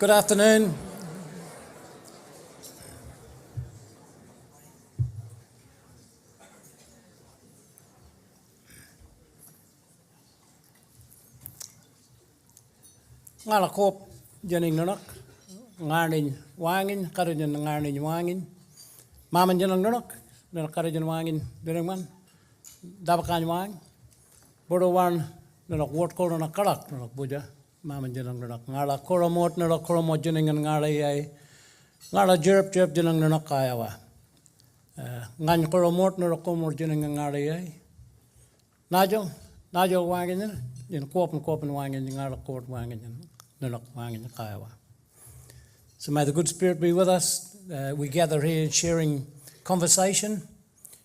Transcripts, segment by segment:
Good afternoon. Ngala kop janing nanak ngarnin wangin karajan ngarnin wangin maman janang nanak nanak karajan wangin direngman dabakan wang bodo wan nanak wot ko nanak kalak nanak buja maman janang nanak ngala koromot nanak koromot janing ngala yai ngala jerp janang nanak kayawa ngan koromot nanak komot janing ngala yai najo wangin yin kop wangin ngala kort wangin So may the good spirit be with us. We gather here sharing conversation,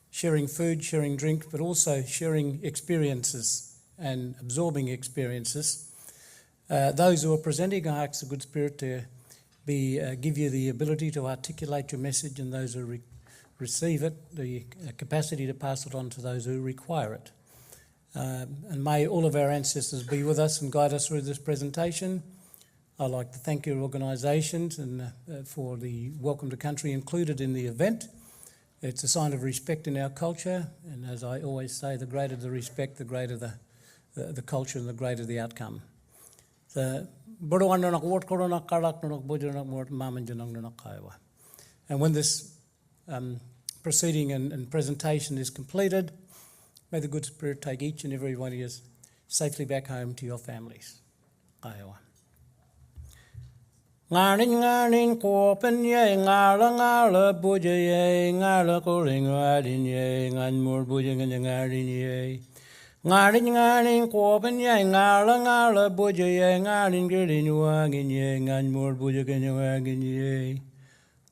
sharing food, sharing drink, but also sharing experiences and absorbing experiences. Those who are presenting, I ask the good spirit to give you the ability to articulate your message, and those who receive it, the capacity to pass it on to those who require it. And may all of our ancestors be with us and guide us through this presentation. I'd like to thank your organisations and for the Welcome to Country included in the event. It's a sign of respect in our culture, and as I always say, the greater the respect, the greater the culture and the greater the outcome. And when this proceeding and presentation is completed, may the good spirit take each and every one of you safely back home to your families. Ngarnin kopen ye ngala buje ye ngala koling wadin ye ngan mur buje ngarin ye ngarnin kopen ye ngala buje ye ngarin girin wagin ye ngan mur buje ngarin ye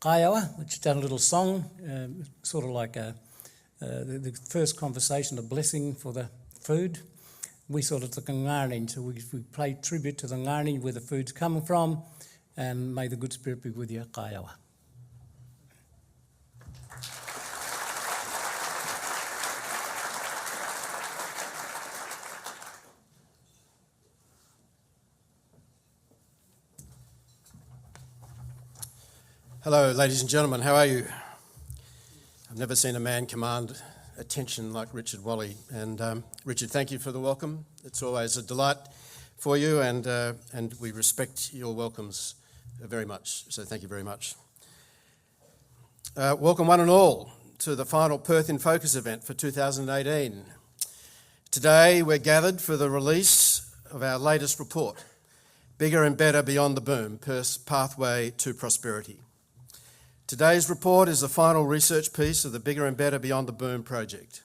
kayawa, which is a little song, sort of like the first conversation, a blessing for the food. We sort of took a ngarnin, so we pay tribute to the ngarnin where the food's coming from. And may the good spirit be with you. Kayawa. Hello, ladies and gentlemen. How are you? I've never seen a man command attention like Richard Wally. And Richard, thank you for the welcome. It's always a delight for you, and we respect your welcomes very much, so thank you very much. Welcome one and all to the final Perth in Focus event for 2018. Today we're gathered for the release of our latest report, Bigger and Better Beyond the Boom, Perth's Pathway to Prosperity. Today's report is the final research piece of the Bigger and Better Beyond the Boom project.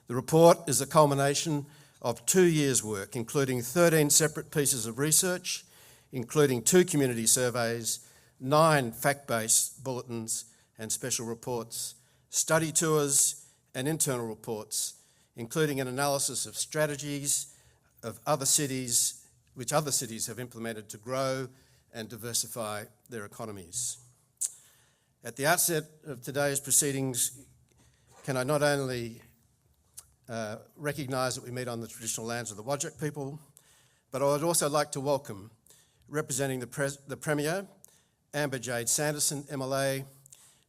The report is a culmination of 2 years' work, including 13 separate pieces of research, including 2 community surveys, 9 fact-based bulletins and special reports, study tours and internal reports, including an analysis of strategies of other cities, which other cities have implemented to grow and diversify their economies. At the outset of today's proceedings, can I not only recognise that we meet on the traditional lands of the Whadjuk people, but I would also like to welcome, representing the Premier, Amber Jade Sanderson, MLA,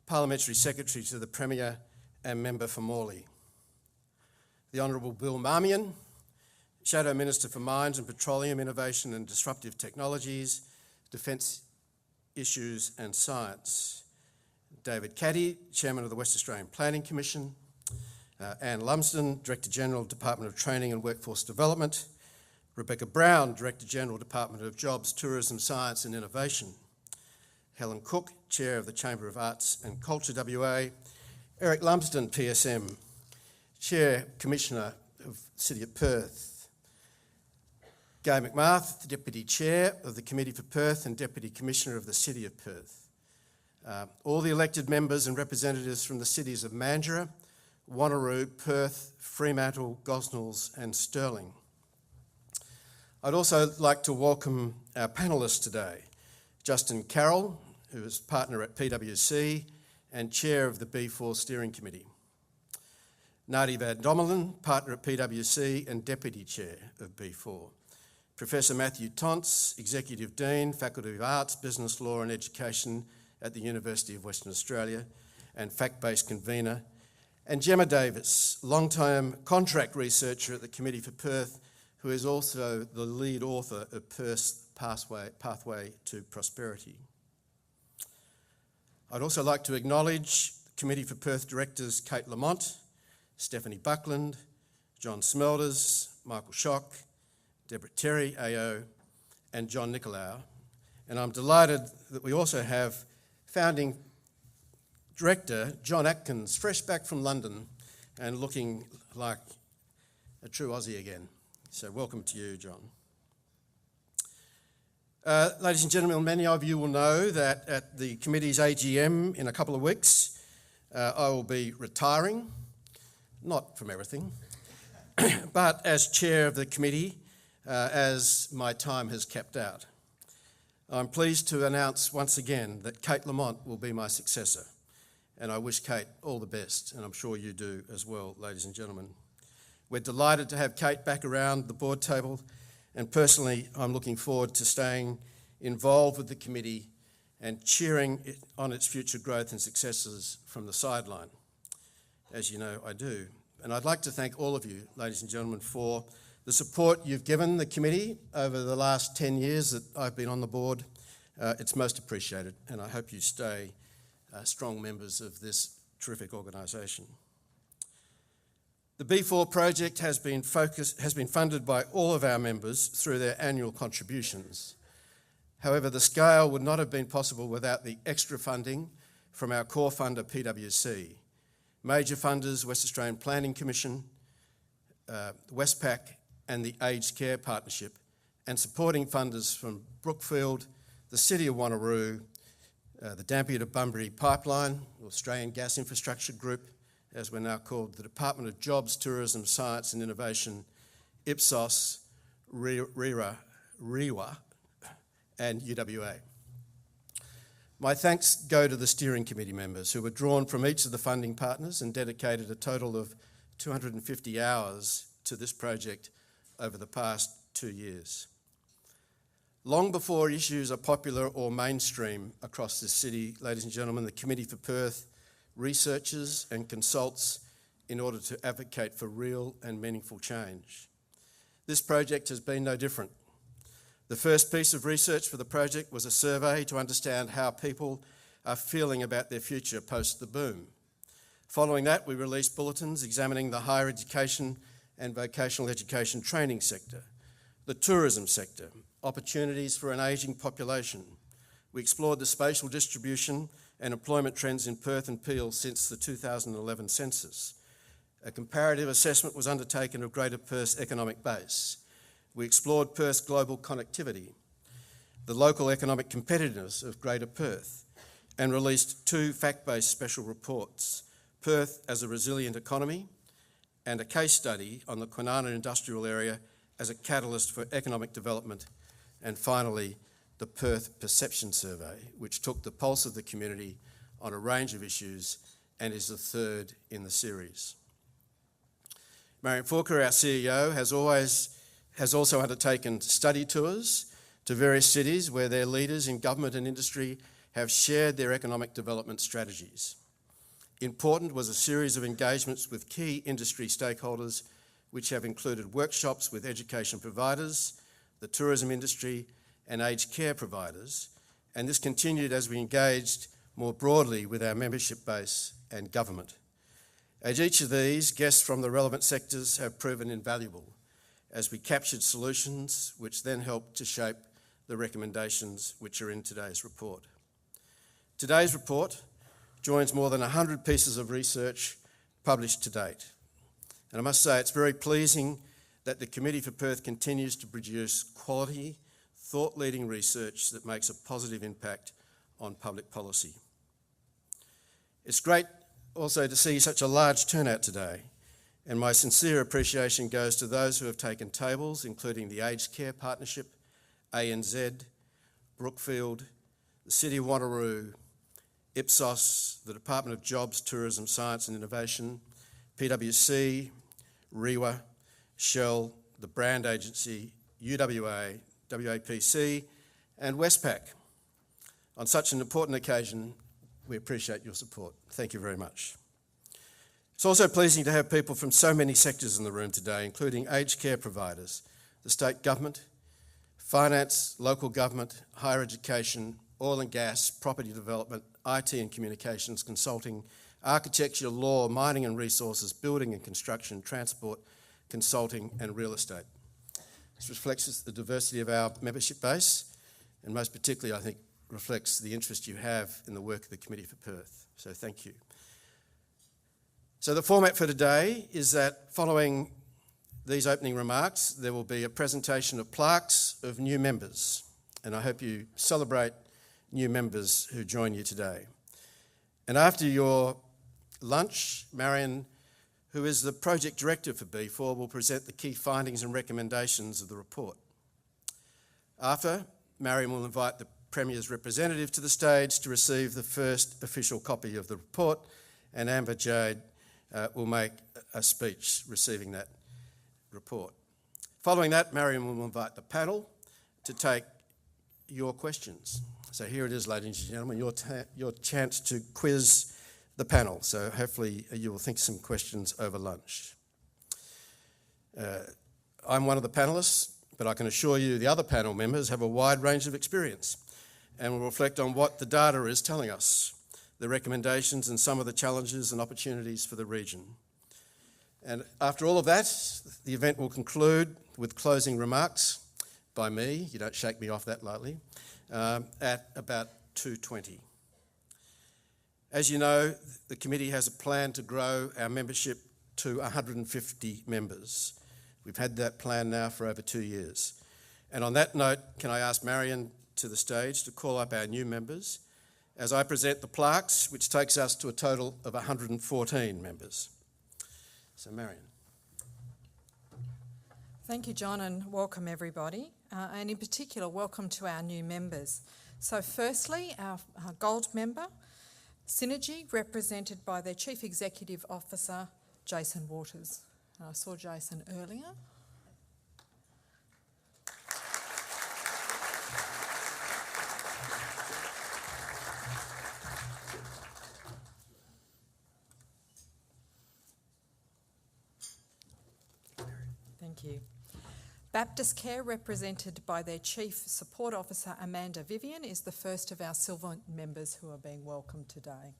Parliamentary Secretary to the Premier and Member for Morley. The Honourable Bill Marmion, Shadow Minister for Mines and Petroleum, Innovation and Disruptive Technologies, Defence Issues and Science. David Caddy, Chairman of the West Australian Planning Commission. Anne Lumsden, Director-General, Department of Training and Workforce Development. Rebecca Brown, Director-General, Department of Jobs, Tourism, Science and Innovation. Helen Cook, Chair of the Chamber of Arts and Culture WA. Eric Lumsden, PSM, Chair, Commissioner of the City of Perth. Gai McMath, Deputy Chair of the Committee for Perth and Deputy Commissioner of the City of Perth. All the elected members and representatives from the cities of Mandurah, Wanneroo, Perth, Fremantle, Gosnells and Stirling. I'd also like to welcome our panellists today, Justin Carroll, who is partner at PwC and chair of the B4 Steering Committee. Nadi Van Dommelen, partner at PwC and deputy chair of B4. Professor Matthew Tonts, Executive Dean, Faculty of Arts, Business Law and Education at the University of Western Australia and FACTBase convener, and Gemma Davis, long-term contract researcher at the Committee for Perth, who is also the lead author of Perth's Pathway to Prosperity. I'd also like to acknowledge Committee for Perth Directors Kate Lamont, Stephanie Buckland, John Smelders, Michael Schock, Deborah Terry, AO, and John Nicolau. And I'm delighted that we also have founding director John Atkins, fresh back from London and looking like a true Aussie again. So welcome to you, John. Ladies and gentlemen, many of you will know that at the committee's AGM in a couple of weeks, I will be retiring, not from everything, but as chair of the committee, as my time has capped out. I'm pleased to announce once again that Kate Lamont will be my successor, and I wish Kate all the best, and I'm sure you do as well, ladies and gentlemen. We're delighted to have Kate back around the board table, and personally, I'm looking forward to staying involved with the committee and cheering on its future growth and successes from the sideline, as you know I do. And I'd like to thank all of you, ladies and gentlemen, for the support you've given the committee over the last 10 years that I've been on the board. It's most appreciated, and I hope you stay strong members of this terrific organisation. The B4 project has been funded by all of our members through their annual contributions. However, the scale would not have been possible without the extra funding from our core funder, PwC, major funders, West Australian Planning Commission, Westpac, and the Aged Care Partnership, and supporting funders from Brookfield, the City of Wanneroo, the Dampier to Bunbury Pipeline, Australian Gas Infrastructure Group, as we're now called, the Department of Jobs, Tourism, Science and Innovation, Ipsos, REWA, and UWA. My thanks go to the steering committee members who were drawn from each of the funding partners and dedicated a total of 250 hours to this project over the past 2 years. Long before issues are popular or mainstream across this city, ladies and gentlemen, the Committee for Perth researches and consults in order to advocate for real and meaningful change. This project has been no different. The first piece of research for the project was a survey to understand how people are feeling about their future post the boom. Following that, we released bulletins examining the higher education and vocational education training sector, the tourism sector, opportunities for an ageing population. We explored the spatial distribution and employment trends in Perth and Peel since the 2011 census. A comparative assessment was undertaken of Greater Perth's economic base. We explored Perth's global connectivity, the local economic competitiveness of Greater Perth, and released 2 FACTBase special reports, Perth as a resilient economy and a case study on the Kwinana industrial area as a catalyst for economic development, and finally, the Perth Perception Survey, which took the pulse of the community on a range of issues and is the third in the series. Marion Forker, our CEO, has also undertaken study tours to various cities where their leaders in government and industry have shared their economic development strategies. Important was a series of engagements with key industry stakeholders, which have included workshops with education providers, the tourism industry, and aged care providers, and this continued as we engaged more broadly with our membership base and government. At each of these, guests from the relevant sectors have proven invaluable as we captured solutions which then helped to shape the recommendations which are in today's report. Today's report joins more than 100 pieces of research published to date. And I must say it's very pleasing that the Committee for Perth continues to produce quality, thought-leading research that makes a positive impact on public policy. It's great also to see such a large turnout today, and my sincere appreciation goes to those who have taken tables, including the Aged Care Partnership, ANZ, Brookfield, the City of Wanneroo, Ipsos, the Department of Jobs, Tourism, Science and Innovation, PwC, REWA, Shell, the Brand Agency, UWA, WAPC and Westpac. On such an important occasion, we appreciate your support. Thank you very much. It's also pleasing to have people from so many sectors in the room today, including aged care providers, the state government, finance, local government, higher education, oil and gas, property development, IT and communications, consulting, architecture, law, mining and resources, building and construction, transport, consulting and real estate. This reflects the diversity of our membership base and most particularly, I think, reflects the interest you have in the work of the Committee for Perth. So thank you. So the format for today is that following these opening remarks, there will be a presentation of plaques of new members, and I hope you celebrate new members who join you today. And after your lunch, Marion, who is the Project Director for B4, will present the key findings and recommendations of the report. After, Marion will invite the Premier's representative to the stage to receive the first official copy of the report, and Amber Jade will make a speech receiving that report. Following that, Marion will invite the panel to take your questions. So here it is, ladies and gentlemen, your chance to quiz the panel. So hopefully you will think some questions over lunch. I'm one of the panellists, but I can assure you the other panel members have a wide range of experience and will reflect on what the data is telling us, the recommendations and some of the challenges and opportunities for the region. And after all of that, the event will conclude with closing remarks by me, you don't shake me off that lightly, at about 2:20. As you know, the committee has a plan to grow our membership to 150 members. We've had that plan now for over 2 years. And on that note, can I ask Marion to the stage to call up our new members as I present the plaques, which takes us to a total of 114 members. So Marion. Thank you, John, and welcome everybody. And in particular, welcome to our new members. So firstly, our gold member, Synergy, represented by their Chief Executive Officer, Jason Waters. I saw Jason earlier. Thank you. Baptist Care, represented by their Chief Support Officer Amanda Vivian, is the first of our silver members who are being welcomed today.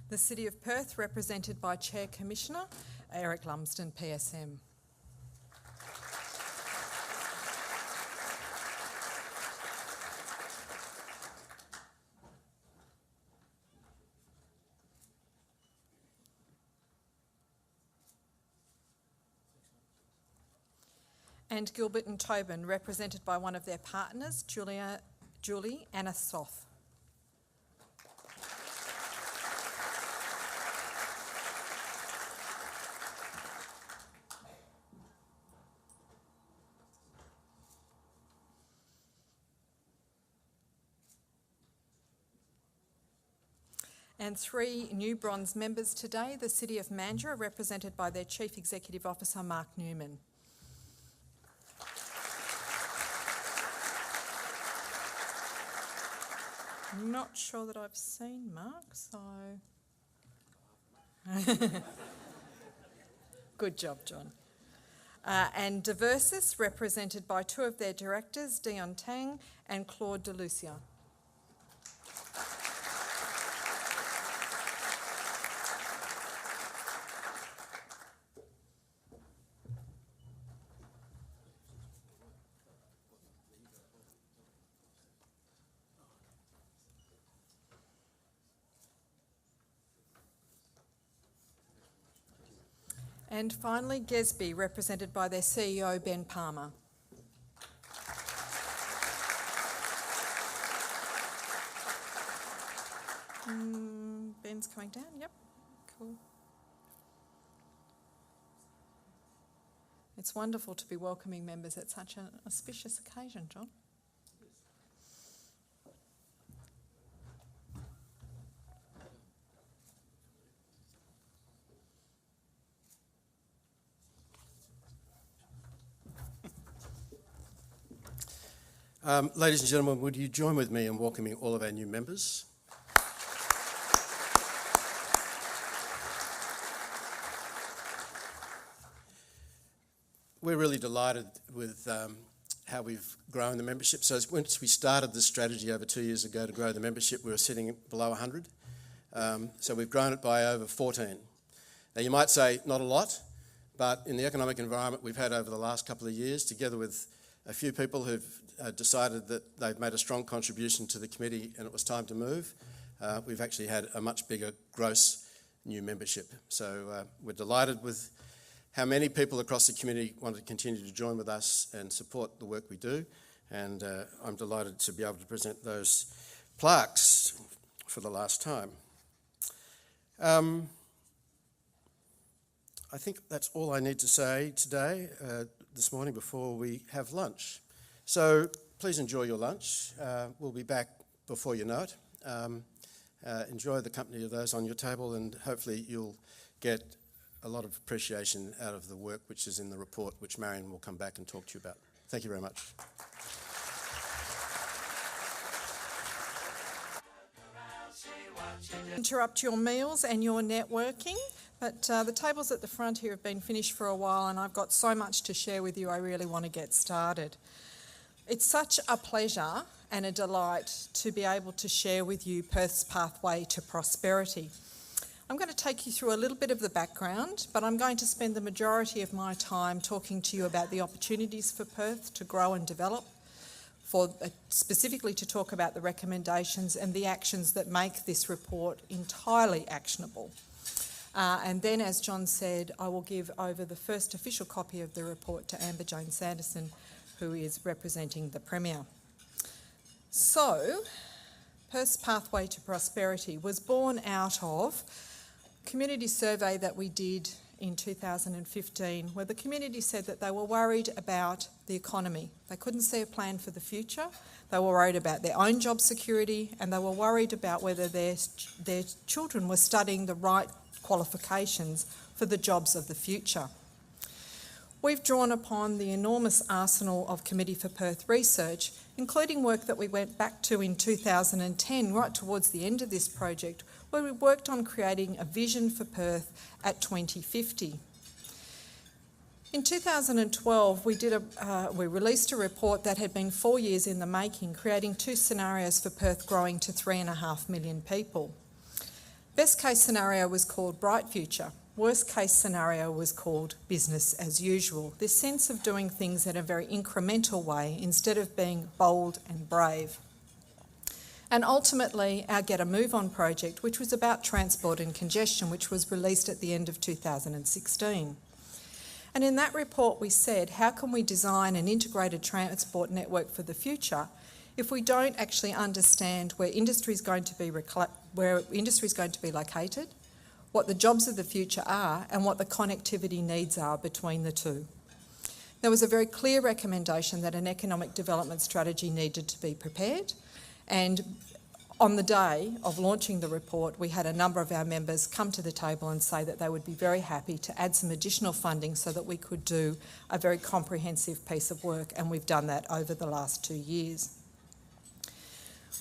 The City of Perth, represented by Chair Commissioner Eric Lumsden, PSM. And Gilbert and Tobin, represented by one of their partners, Julie Anasoth. And three new bronze members today, the City of Mandurah, represented by their Chief Executive Officer, Mark Newman. I'm not sure that I've seen Mark, so... Good job, John. And Diversis, represented by two of their directors, Dion Tang and Claude De Lucia. And finally, Gesby, represented by their CEO, Ben Palmer. Ben's coming down, yep, cool. It's wonderful to be welcoming members at such an auspicious occasion, John. Ladies and gentlemen, would you join with me in welcoming all of our new members? We're really delighted with how we've grown the membership. So once we started this strategy over 2 years ago to grow the membership, we were sitting below 100. So we've grown it by over 14. Now you might say not a lot, but in the economic environment we've had over the last couple of years, together with a few people who've decided that they've made a strong contribution to the committee and it was time to move, we've actually had a much bigger gross new membership. So we're delighted with how many people across the community want to continue to join with us and support the work we do, and I'm delighted to be able to present those plaques for the last time. I think that's all I need to say today, this morning, before we have lunch. So please enjoy your lunch. We'll be back before you know it. Enjoy the company of those on your table, and hopefully you'll get a lot of appreciation out of the work which is in the report, which Marion will come back and talk to you about. Thank you very much. Interrupt your meals and your networking, but the tables at the front here have been finished for a while and I've got so much to share with you, I really want to get started. It's such a pleasure and a delight to be able to share with you Perth's pathway to prosperity. I'm going to take you through a little bit of the background, but I'm going to spend the majority of my time talking to you about the opportunities for Perth to grow and develop, specifically to talk about the recommendations and the actions that make this report entirely actionable. And then, as John said, I will give over the first official copy of the report to Amber-Jane Sanderson, who is representing the Premier. So, Perth's Pathway to Prosperity was born out of a community survey that we did in 2015, where the community said that they were worried about the economy. They couldn't see a plan for the future. They were worried about their own job security, and they were worried about whether their children were studying the right qualifications for the jobs of the future. We've drawn upon the enormous arsenal of Committee for Perth research, including work that we went back to in 2010, right towards the end of this project, where we worked on creating a vision for Perth at 2050. In 2012, we released a report that had been 4 years in the making, creating 2 scenarios for Perth growing to 3.5 million people. Best case scenario was called Bright Future. Worst case scenario was called business as usual. This sense of doing things in a very incremental way instead of being bold and brave. And ultimately, our Get a Move On project, which was about transport and congestion, which was released at the end of 2016. And in that report we said, how can we design an integrated transport network for the future if we don't actually understand where industry is going to be located, what the jobs of the future are, and what the connectivity needs are between the two. There was a very clear recommendation that an economic development strategy needed to be prepared, and on the day of launching the report, we had a number of our members come to the table and say that they would be very happy to add some additional funding so that we could do a very comprehensive piece of work, and we've done that over the last 2 years.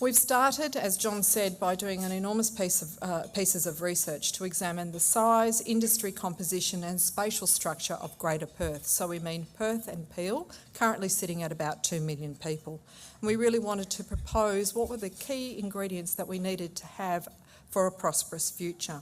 We've started, as John said, by doing an enormous pieces of research to examine the size, industry composition and spatial structure of Greater Perth. So we mean Perth and Peel, currently sitting at about 2 million people. And we really wanted to propose what were the key ingredients that we needed to have for a prosperous future.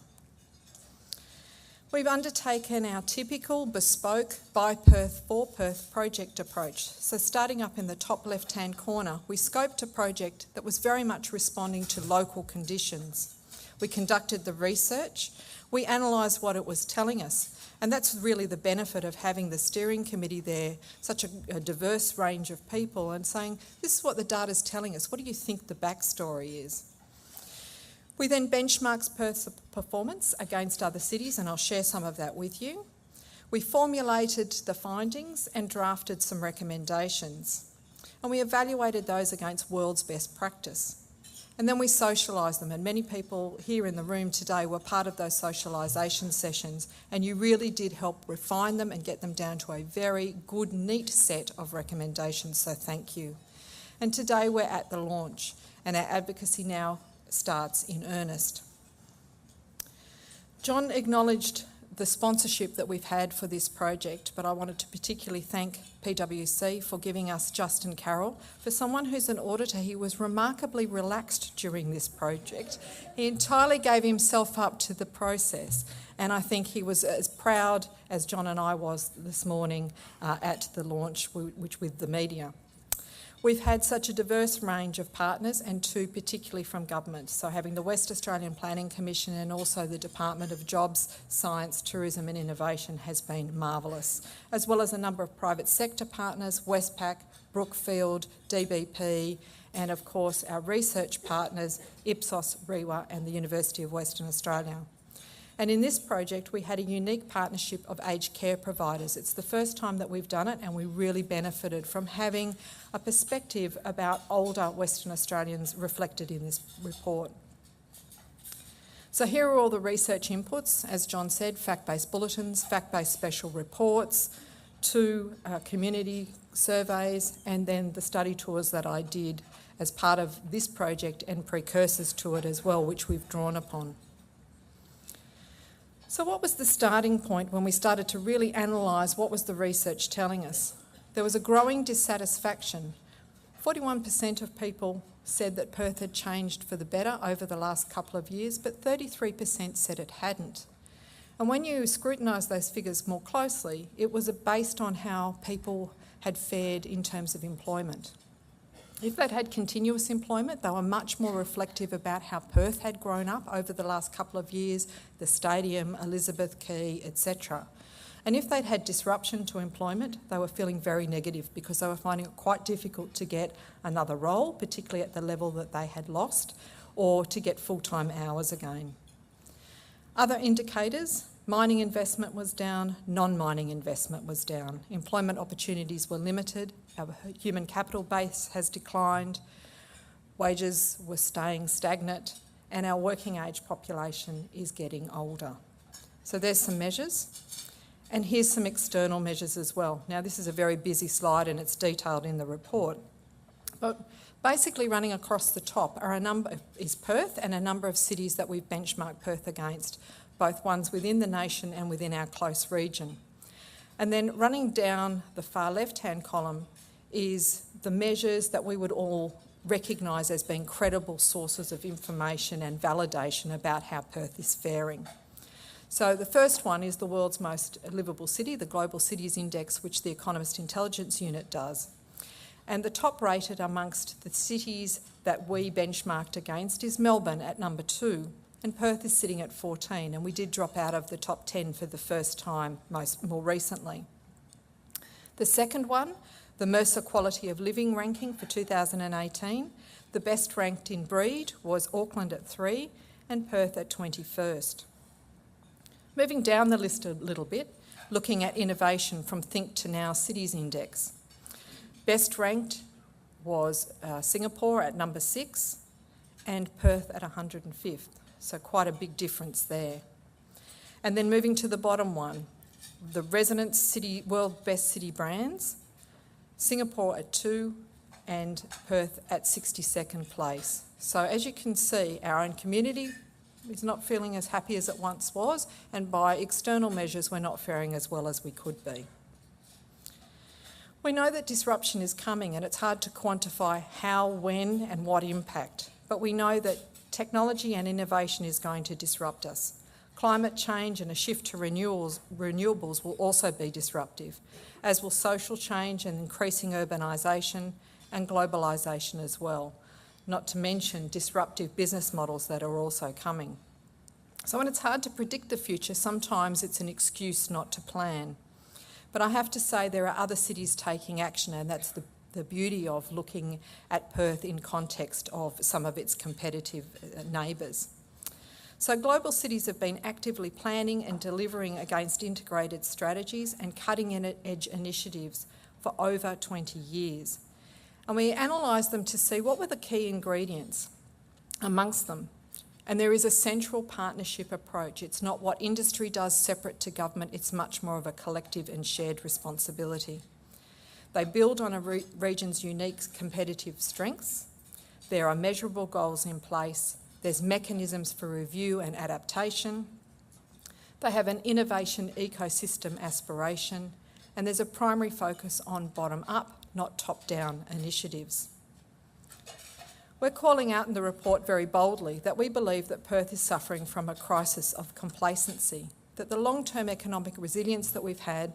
We've undertaken our typical bespoke by Perth for Perth project approach. So starting up in the top left-hand corner, we scoped a project that was very much responding to local conditions. We conducted the research, we analysed what it was telling us, and that's really the benefit of having the steering committee there, such a diverse range of people, and saying, this is what the data's telling us, what do you think the backstory is? We then benchmarked Perth's performance against other cities, and I'll share some of that with you. We formulated the findings and drafted some recommendations, and we evaluated those against world's best practice. And then we socialised them, and many people here in the room today were part of those socialisation sessions, and you really did help refine them and get them down to a very good, neat set of recommendations, so thank you. And today we're at the launch, and our advocacy now starts in earnest. John acknowledged the sponsorship that we've had for this project, but I wanted to particularly thank PwC for giving us Justin Carroll. For someone who's an auditor, he was remarkably relaxed during this project. He entirely gave himself up to the process, and I think he was as proud as John and I was this morning at the launch, which with the media. We've had such a diverse range of partners, and two particularly from government, so having the West Australian Planning Commission and also the Department of Jobs, Science, Tourism and Innovation has been marvellous, as well as a number of private sector partners, Westpac, Brookfield, DBP, and of course our research partners, Ipsos, REWA and the University of Western Australia. And in this project, we had a unique partnership of aged care providers. It's the first time that we've done it, and we really benefited from having a perspective about older Western Australians reflected in this report. So here are all the research inputs. As John said, fact-based bulletins, fact-based special reports, 2 community surveys, and then the study tours that I did as part of this project and precursors to it as well, which we've drawn upon. So what was the starting point when we started to really analyse what was the research telling us? There was a growing dissatisfaction. 41% of people said that Perth had changed for the better over the last couple of years, but 33% said it hadn't. And when you scrutinise those figures more closely, it was based on how people had fared in terms of employment. If they'd had continuous employment, they were much more reflective about how Perth had grown up over the last couple of years, the stadium, Elizabeth Quay, etc. And if they'd had disruption to employment, they were feeling very negative because they were finding it quite difficult to get another role, particularly at the level that they had lost, or to get full-time hours again. Other indicators: mining investment was down, non-mining investment was down, employment opportunities were limited, our human capital base has declined, wages were staying stagnant, and our working age population is getting older. So there's some measures, and here's some external measures as well. Now this is a very busy slide and it's detailed in the report, but basically running across the top are is Perth and a number of cities that we've benchmarked Perth against, both ones within the nation and within our close region. And then running down the far left-hand column is the measures that we would all recognise as being credible sources of information and validation about how Perth is faring. So the first one is the world's most livable city, the Global Cities Index, which the Economist Intelligence Unit does. And the top rated amongst the cities that we benchmarked against is Melbourne at number 2. And Perth is sitting at 14, and we did drop out of the top 10 for the first time more recently. The second one, the Mercer Quality of Living ranking for 2018, the best ranked in breed was Auckland at 3 and Perth at 21st. Moving down the list a little bit, looking at innovation from Think to Now Cities Index. Best ranked was Singapore at number 6 and Perth at 105th. So quite a big difference there. And then moving to the bottom one, the Residence City World Best City Brands, Singapore at 2 and Perth at 62nd place. So as you can see, our own community is not feeling as happy as it once was, and by external measures we're not faring as well as we could be. We know that disruption is coming, and it's hard to quantify how, when and what impact, but we know that technology and innovation is going to disrupt us. Climate change and a shift to renewables will also be disruptive, as will social change and increasing urbanisation and globalisation as well, not to mention disruptive business models that are also coming. So when it's hard to predict the future, sometimes it's an excuse not to plan. But I have to say there are other cities taking action, and that's the beauty of looking at Perth in context of some of its competitive neighbours. So global cities have been actively planning and delivering against integrated strategies and cutting-edge initiatives for over 20 years. And we analysed them to see what were the key ingredients amongst them. And there is a central partnership approach. It's not what industry does separate to government, it's much more of a collective and shared responsibility. They build on a region's unique competitive strengths. There are measurable goals in place. There's mechanisms for review and adaptation. They have an innovation ecosystem aspiration, and there's a primary focus on bottom-up, not top-down initiatives. We're calling out in the report very boldly that we believe that Perth is suffering from a crisis of complacency, that the long-term economic resilience that we've had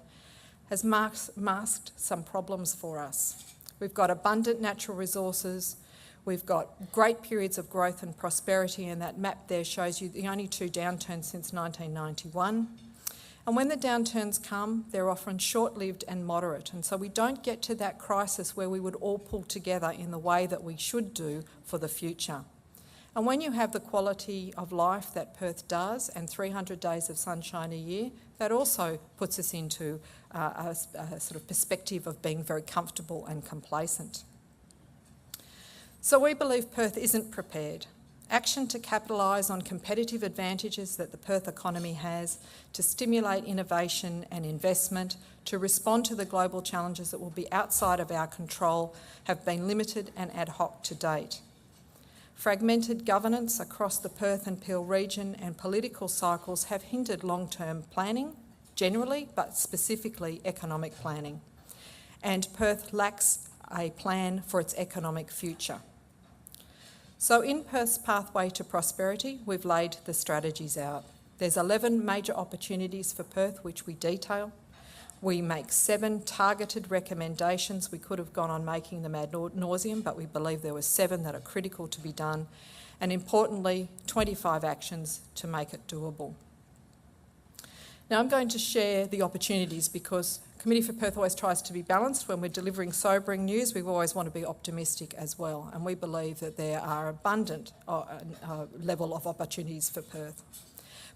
has masked some problems for us. We've got abundant natural resources, we've got great periods of growth and prosperity, and that map there shows you the only two downturns since 1991. And when the downturns come, they're often short-lived and moderate, and so we don't get to that crisis where we would all pull together in the way that we should do for the future. And when you have the quality of life that Perth does and 300 days of sunshine a year, that also puts us into a sort of perspective of being very comfortable and complacent. So we believe Perth isn't prepared. Action to capitalise on competitive advantages that the Perth economy has, to stimulate innovation and investment, to respond to the global challenges that will be outside of our control, have been limited and ad hoc to date. Fragmented governance across the Perth and Peel region and political cycles have hindered long-term planning, generally, but specifically economic planning. And Perth lacks a plan for its economic future. So in Perth's pathway to prosperity, we've laid the strategies out. There's 11 major opportunities for Perth, which we detail. We make 7 targeted recommendations. We could have gone on making them ad nauseum, but we believe there were 7 that are critical to be done. And importantly, 25 actions to make it doable. Now I'm going to share the opportunities because Committee for Perth always tries to be balanced. When we're delivering sobering news, we always want to be optimistic as well, and we believe that there are abundant level of opportunities for Perth.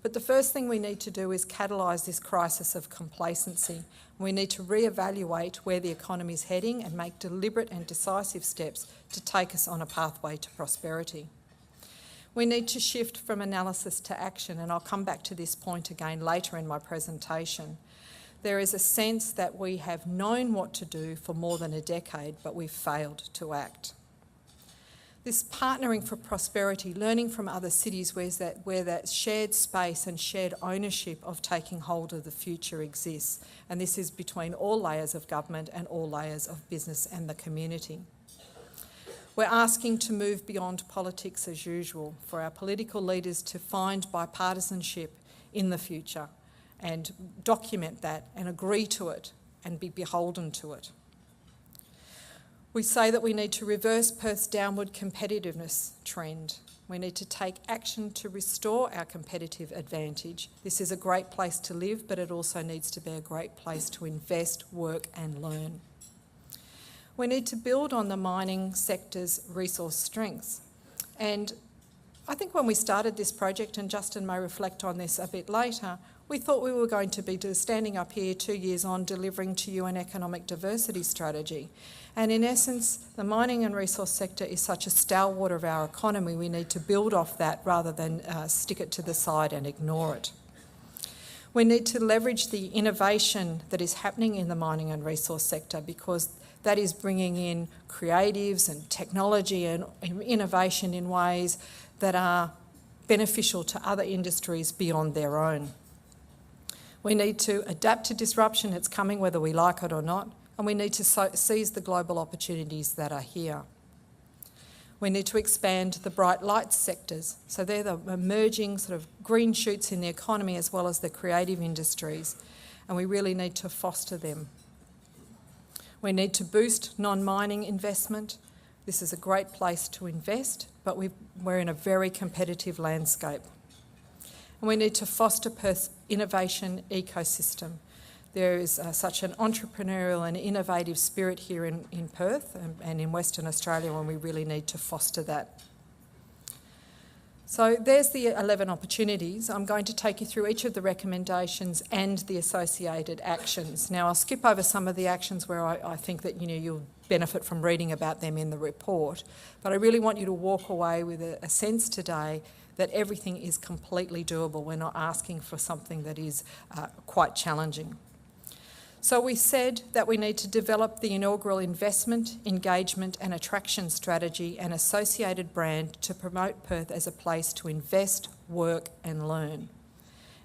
But the first thing we need to do is catalyse this crisis of complacency. We need to re-evaluate where the economy is heading and make deliberate and decisive steps to take us on a pathway to prosperity. We need to shift from analysis to action, and I'll come back to this point again later in my presentation. There is a sense that we have known what to do for more than a decade, but we've failed to act. This partnering for prosperity, learning from other cities where that shared space and shared ownership of taking hold of the future exists, and this is between all layers of government and all layers of business and the community. We're asking to move beyond politics as usual, for our political leaders to find bipartisanship in the future and document that and agree to it and be beholden to it. We say that we need to reverse Perth's downward competitiveness trend. We need to take action to restore our competitive advantage. This is a great place to live, but it also needs to be a great place to invest, work and learn. We need to build on the mining sector's resource strengths. And I think when we started this project, and Justin may reflect on this a bit later, we thought we were going to be standing up here 2 years on delivering to you an economic diversity strategy. And in essence, the mining and resource sector is such a stalwart of our economy, we need to build off that rather than stick it to the side and ignore it. We need to leverage the innovation that is happening in the mining and resource sector, because that is bringing in creatives and technology and innovation in ways that are beneficial to other industries beyond their own. We need to adapt to disruption. It's coming whether we like it or not, and we need to seize the global opportunities that are here. We need to expand the bright light sectors. So they're the emerging sort of green shoots in the economy as well as the creative industries, and we really need to foster them. We need to boost non-mining investment. This is a great place to invest, but we're in a very competitive landscape. And we need to foster Perth's innovation ecosystem. There is such an entrepreneurial and innovative spirit here in Perth and in Western Australia, and we really need to foster that. So there's the 11 opportunities. I'm going to take you through each of the recommendations and the associated actions. Now, I'll skip over some of the actions where I think that you'll benefit from reading about them in the report, but I really want you to walk away with a sense today that everything is completely doable. We're not asking for something that is quite challenging. So we said that we need to develop the inaugural investment, engagement and attraction strategy and associated brand to promote Perth as a place to invest, work and learn.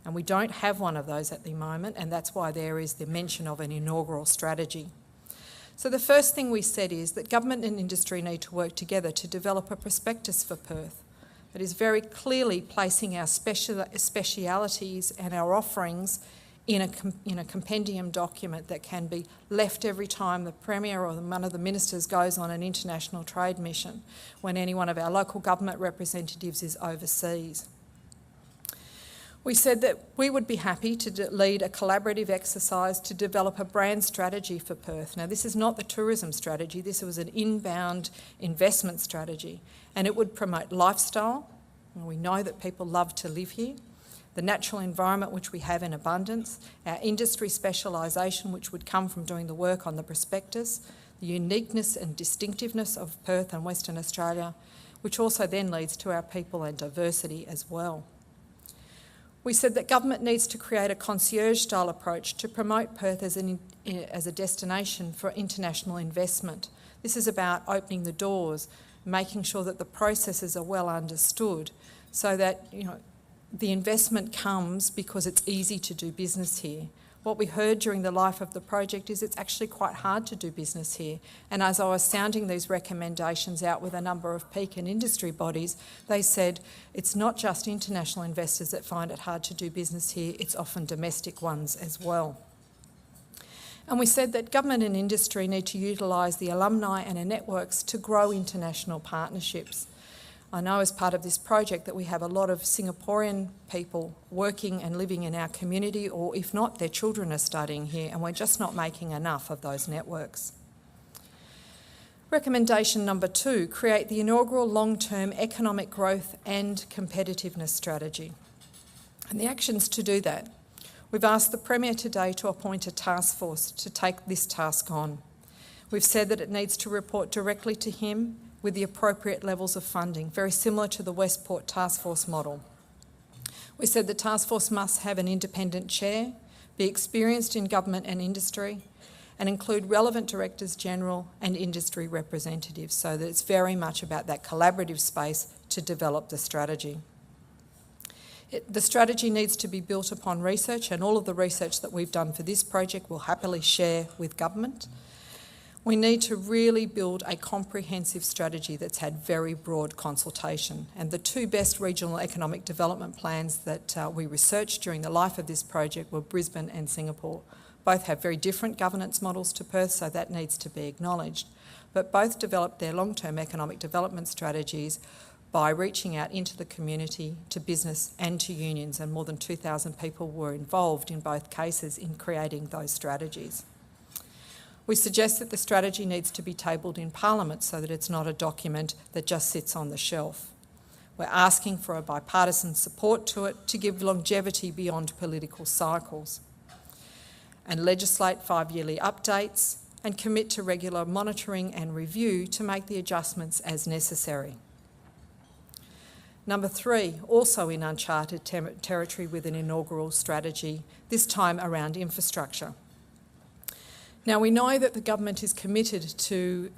And we don't have one of those at the moment, and that's why there is the mention of an inaugural strategy. So the first thing we said is that government and industry need to work together to develop a prospectus for Perth that is very clearly placing our specialities and our offerings in a compendium document that can be left every time the Premier or one of the ministers goes on an international trade mission, when any one of our local government representatives is overseas. We said that we would be happy to lead a collaborative exercise to develop a brand strategy for Perth. Now, this is not the tourism strategy, this was an inbound investment strategy, and it would promote lifestyle, and we know that people love to live here, the natural environment which we have in abundance, our industry specialisation which would come from doing the work on the prospectus, the uniqueness and distinctiveness of Perth and Western Australia, which also then leads to our people and diversity as well. We said that government needs to create a concierge-style approach to promote Perth as a destination for international investment. This is about opening the doors, making sure that the processes are well understood so that the investment comes because it's easy to do business here. What we heard during the life of the project is it's actually quite hard to do business here. And as I was sounding these recommendations out with a number of peak and industry bodies, they said it's not just international investors that find it hard to do business here, it's often domestic ones as well. And we said that government and industry need to utilise the alumni and their networks to grow international partnerships. I know as part of this project that we have a lot of Singaporean people working and living in our community, or if not, their children are studying here, and we're just not making enough of those networks. Recommendation number 2, create the inaugural long-term economic growth and competitiveness strategy. And the actions to do that. We've asked the Premier today to appoint a task force to take this task on. We've said that it needs to report directly to him with the appropriate levels of funding, very similar to the Westport Task Force model. We said the task force must have an independent chair, be experienced in government and industry, and include relevant directors general and industry representatives, so that it's very much about that collaborative space to develop the strategy. The strategy needs to be built upon research, and all of the research that we've done for this project we'll happily share with government. We need to really build a comprehensive strategy that's had very broad consultation. And the 2 best regional economic development plans that we researched during the life of this project were Brisbane and Singapore. Both have very different governance models to Perth, so that needs to be acknowledged. But both developed their long-term economic development strategies by reaching out into the community, to business and to unions, and more than 2,000 people were involved in both cases in creating those strategies. We suggest that the strategy needs to be tabled in Parliament so that it's not a document that just sits on the shelf. We're asking for a bipartisan support to it to give longevity beyond political cycles, and legislate 5-yearly updates and commit to regular monitoring and review to make the adjustments as necessary. Number 3, also in uncharted territory with an inaugural strategy, this time around infrastructure. Now, we know that the government is committed to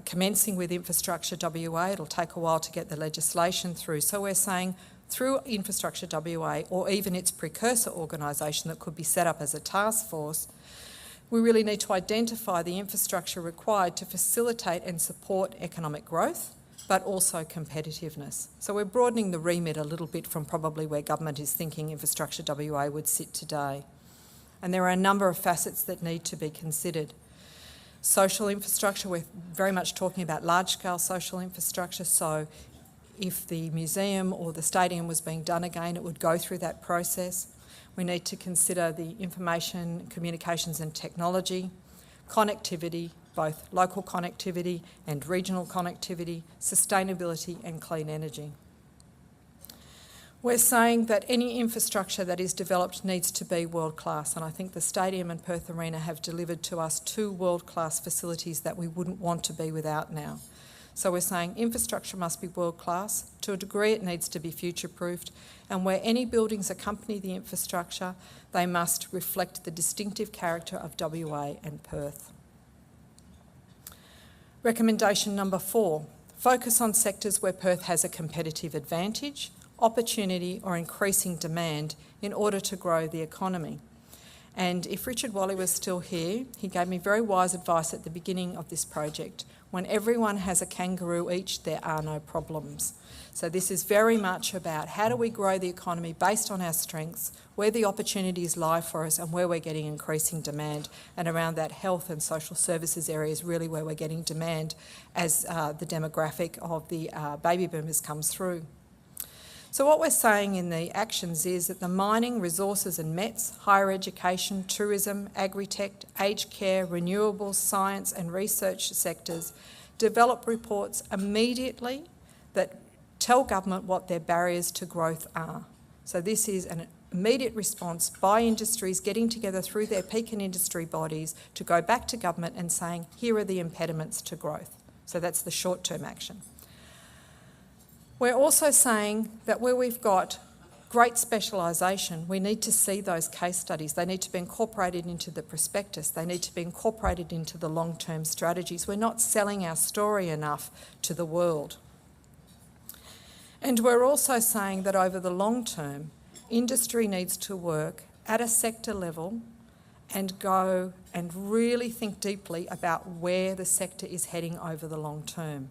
commencing with Infrastructure WA. It'll take a while to get the legislation through. So we're saying through Infrastructure WA, or even its precursor organisation that could be set up as a task force, we really need to identify the infrastructure required to facilitate and support economic growth, but also competitiveness. So we're broadening the remit a little bit from probably where government is thinking Infrastructure WA would sit today. And there are a number of facets that need to be considered. Social infrastructure, we're very much talking about large-scale social infrastructure, so if the museum or the stadium was being done again, it would go through that process. We need to consider the information, communications and technology, connectivity, both local connectivity and regional connectivity, sustainability and clean energy. We're saying that any infrastructure that is developed needs to be world-class, and I think the stadium and Perth Arena have delivered to us 2 world-class facilities that we wouldn't want to be without now. So we're saying infrastructure must be world-class. To a degree it needs to be future-proofed, and where any buildings accompany the infrastructure, they must reflect the distinctive character of WA and Perth. Recommendation number 4, focus on sectors where Perth has a competitive advantage, opportunity or increasing demand in order to grow the economy. And if Richard Wally was still here, he gave me very wise advice at the beginning of this project. When everyone has a kangaroo each, there are no problems. So this is very much about how do we grow the economy based on our strengths, where the opportunities lie for us and where we're getting increasing demand. And around that health and social services area is really where we're getting demand as the demographic of the baby boomers comes through. So what we're saying in the actions is that the mining, resources and METs, higher education, tourism, agri-tech, aged care, renewables, science and research sectors develop reports immediately that tell government what their barriers to growth are. So this is an immediate response by industries getting together through their peak and industry bodies to go back to government and saying, here are the impediments to growth. So that's the short-term action. We're also saying that where we've got great specialisation, we need to see those case studies. They need to be incorporated into the prospectus. They need to be incorporated into the long-term strategies. We're not selling our story enough to the world. And we're also saying that over the long term, industry needs to work at a sector level and go and really think deeply about where the sector is heading over the long term.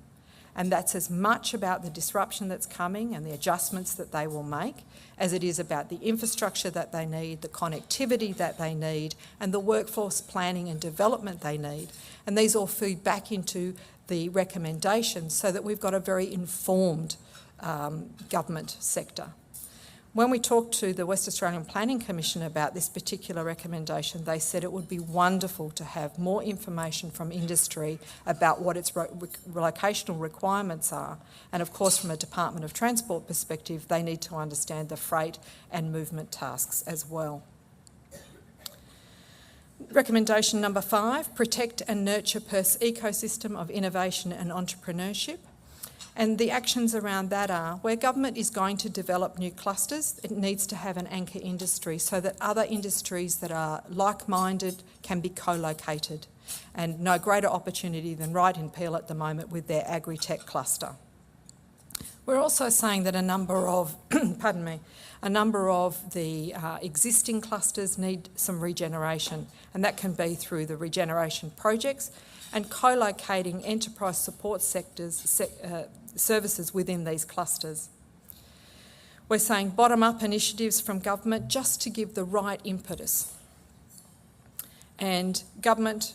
And that's as much about the disruption that's coming and the adjustments that they will make as it is about the infrastructure that they need, the connectivity that they need, and the workforce planning and development they need. And these all feed back into the recommendations so that we've got a very informed government sector. When we talked to the West Australian Planning Commission about this particular recommendation, they said it would be wonderful to have more information from industry about what its locational requirements are. And of course, from a Department of Transport perspective, they need to understand the freight and movement tasks as well. Recommendation number 5, protect and nurture Perth's ecosystem of innovation and entrepreneurship. And the actions around that are, where government is going to develop new clusters, it needs to have an anchor industry so that other industries that are like-minded can be co-located. And no greater opportunity than right in Peel at the moment with their agri-tech cluster. We're also saying that a number of, a number of the existing clusters need some regeneration, and that can be through the regeneration projects and co-locating enterprise support sectors, services within these clusters. We're saying bottom-up initiatives from government just to give the right impetus. And government,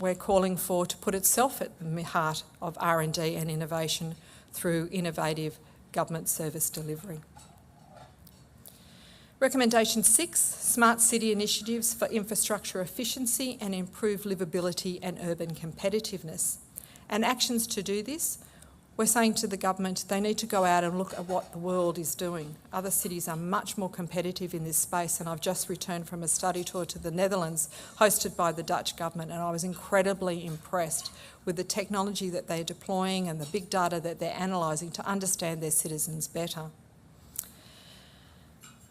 we're calling for to put itself at the heart of R&D and innovation through innovative government service delivery. Recommendation 6, smart city initiatives for infrastructure efficiency and improved livability and urban competitiveness. And actions to do this, we're saying to the government they need to go out and look at what the world is doing. Other cities are much more competitive in this space, and I've just returned from a study tour to the Netherlands hosted by the Dutch government, and I was incredibly impressed with the technology that they're deploying and the big data that they're analysing to understand their citizens better.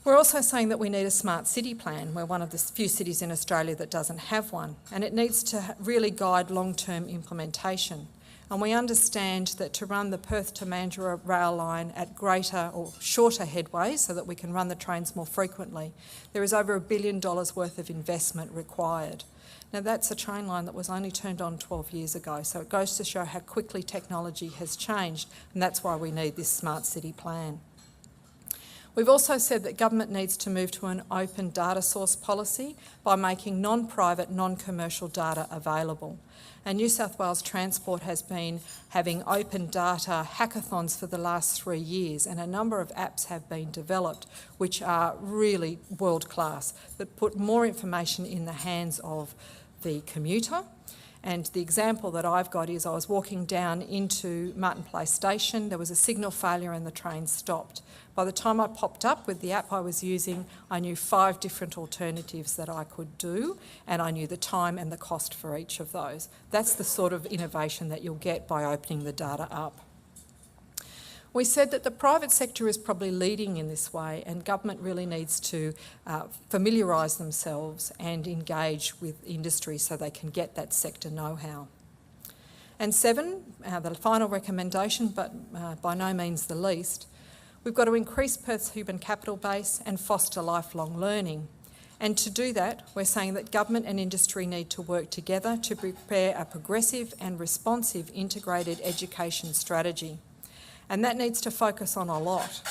We're also saying that we need a smart city plan. We're one of the few cities in Australia that doesn't have one, and it needs to really guide long-term implementation. And we understand that to run the Perth to Mandurah rail line at greater or shorter headway so that we can run the trains more frequently, there is over $1 billion worth of investment required. Now that's a train line that was only turned on 12 years ago, so it goes to show how quickly technology has changed, and that's why we need this smart city plan. We've also said that government needs to move to an open data source policy by making non-private, non-commercial data available. And New South Wales Transport has been having open data hackathons for the last 3 years, and a number of apps have been developed which are really world-class, that put more information in the hands of the commuter And the example that I've got is I was walking down into Martin Place Station, there was a signal failure and the train stopped. By the time I popped up with the app I was using, I knew 5 different alternatives that I could do, and I knew the time and the cost for each of those. That's the sort of innovation that you'll get by opening the data up. We said that the private sector is probably leading in this way, and government really needs to familiarise themselves and engage with industry so they can get that sector know-how. And 7, the final recommendation, but by no means the least, we've got to increase Perth's human capital base and foster lifelong learning. And to do that, we're saying that government and industry need to work together to prepare a progressive and responsive integrated education strategy. And that needs to focus on a lot.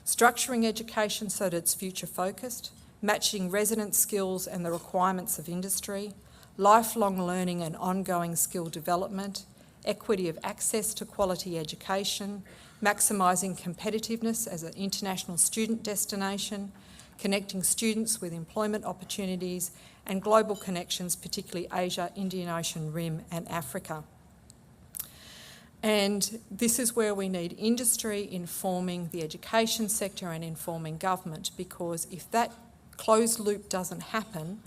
Structuring education so that it's future focused, matching resident skills and the requirements of industry, lifelong learning and ongoing skill development, equity of access to quality education, maximising competitiveness as an international student destination, connecting students with employment opportunities, and global connections, particularly Asia, Indian Ocean Rim and Africa. And this is where we need industry informing the education sector and informing government, because if that closed loop doesn't happen,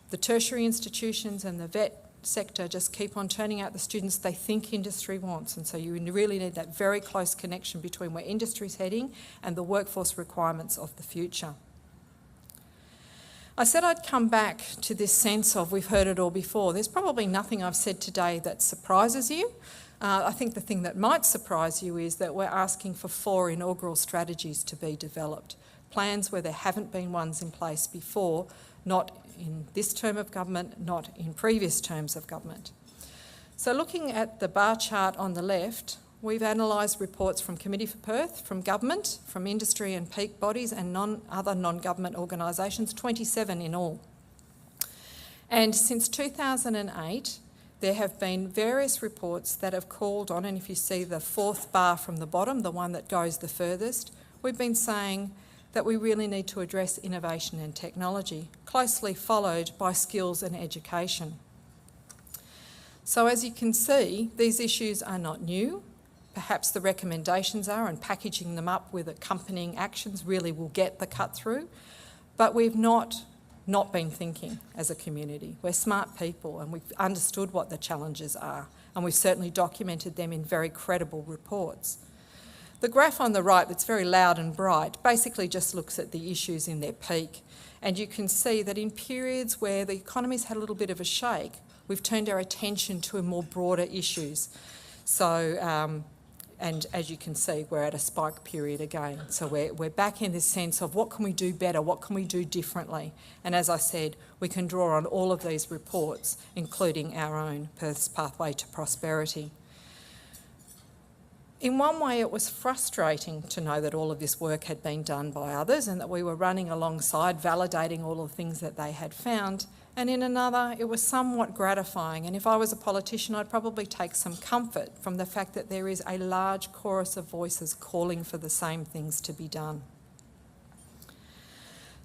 the tertiary institutions and the vet sector just keep on turning out the students they think industry wants. And so you really need that very close connection between where industry's heading and the workforce requirements of the future. I said I'd come back to this sense of we've heard it all before. There's probably nothing I've said today that surprises you. I think the thing that might surprise you is that we're asking for 4 inaugural strategies to be developed, plans where there haven't been ones in place before, not in this term of government, not in previous terms of government. So looking at the bar chart on the left, we've analysed reports from Committee for Perth, from government, from industry and peak bodies and other non-government organisations, 27 in all. And since 2008, there have been various reports that have called on, and if you see the 4th bar from the bottom, the one that goes the furthest, we've been saying that we really need to address innovation and technology, closely followed by skills and education. So as you can see, these issues are not new. Perhaps the recommendations are, and packaging them up with accompanying actions really will get the cut through, but we've not been thinking as a community. We're smart people and we've understood what the challenges are, and we've certainly documented them in very credible reports. The graph on the right, that's very loud and bright, basically just looks at the issues in their peak, and you can see that in periods where the economy's had a little bit of a shake, we've turned our attention to more broader issues. So, and as you can see, we're at a spike period again. So we're back in this sense of what can we do better, what can we do differently? And as I said, we can draw on all of these reports, including our own Perth's Pathway to Prosperity. In one way, it was frustrating to know that all of this work had been done by others and that we were running alongside, validating all of the things that they had found. And in another, it was somewhat gratifying. And if I was a politician, I'd probably take some comfort from the fact that there is a large chorus of voices calling for the same things to be done.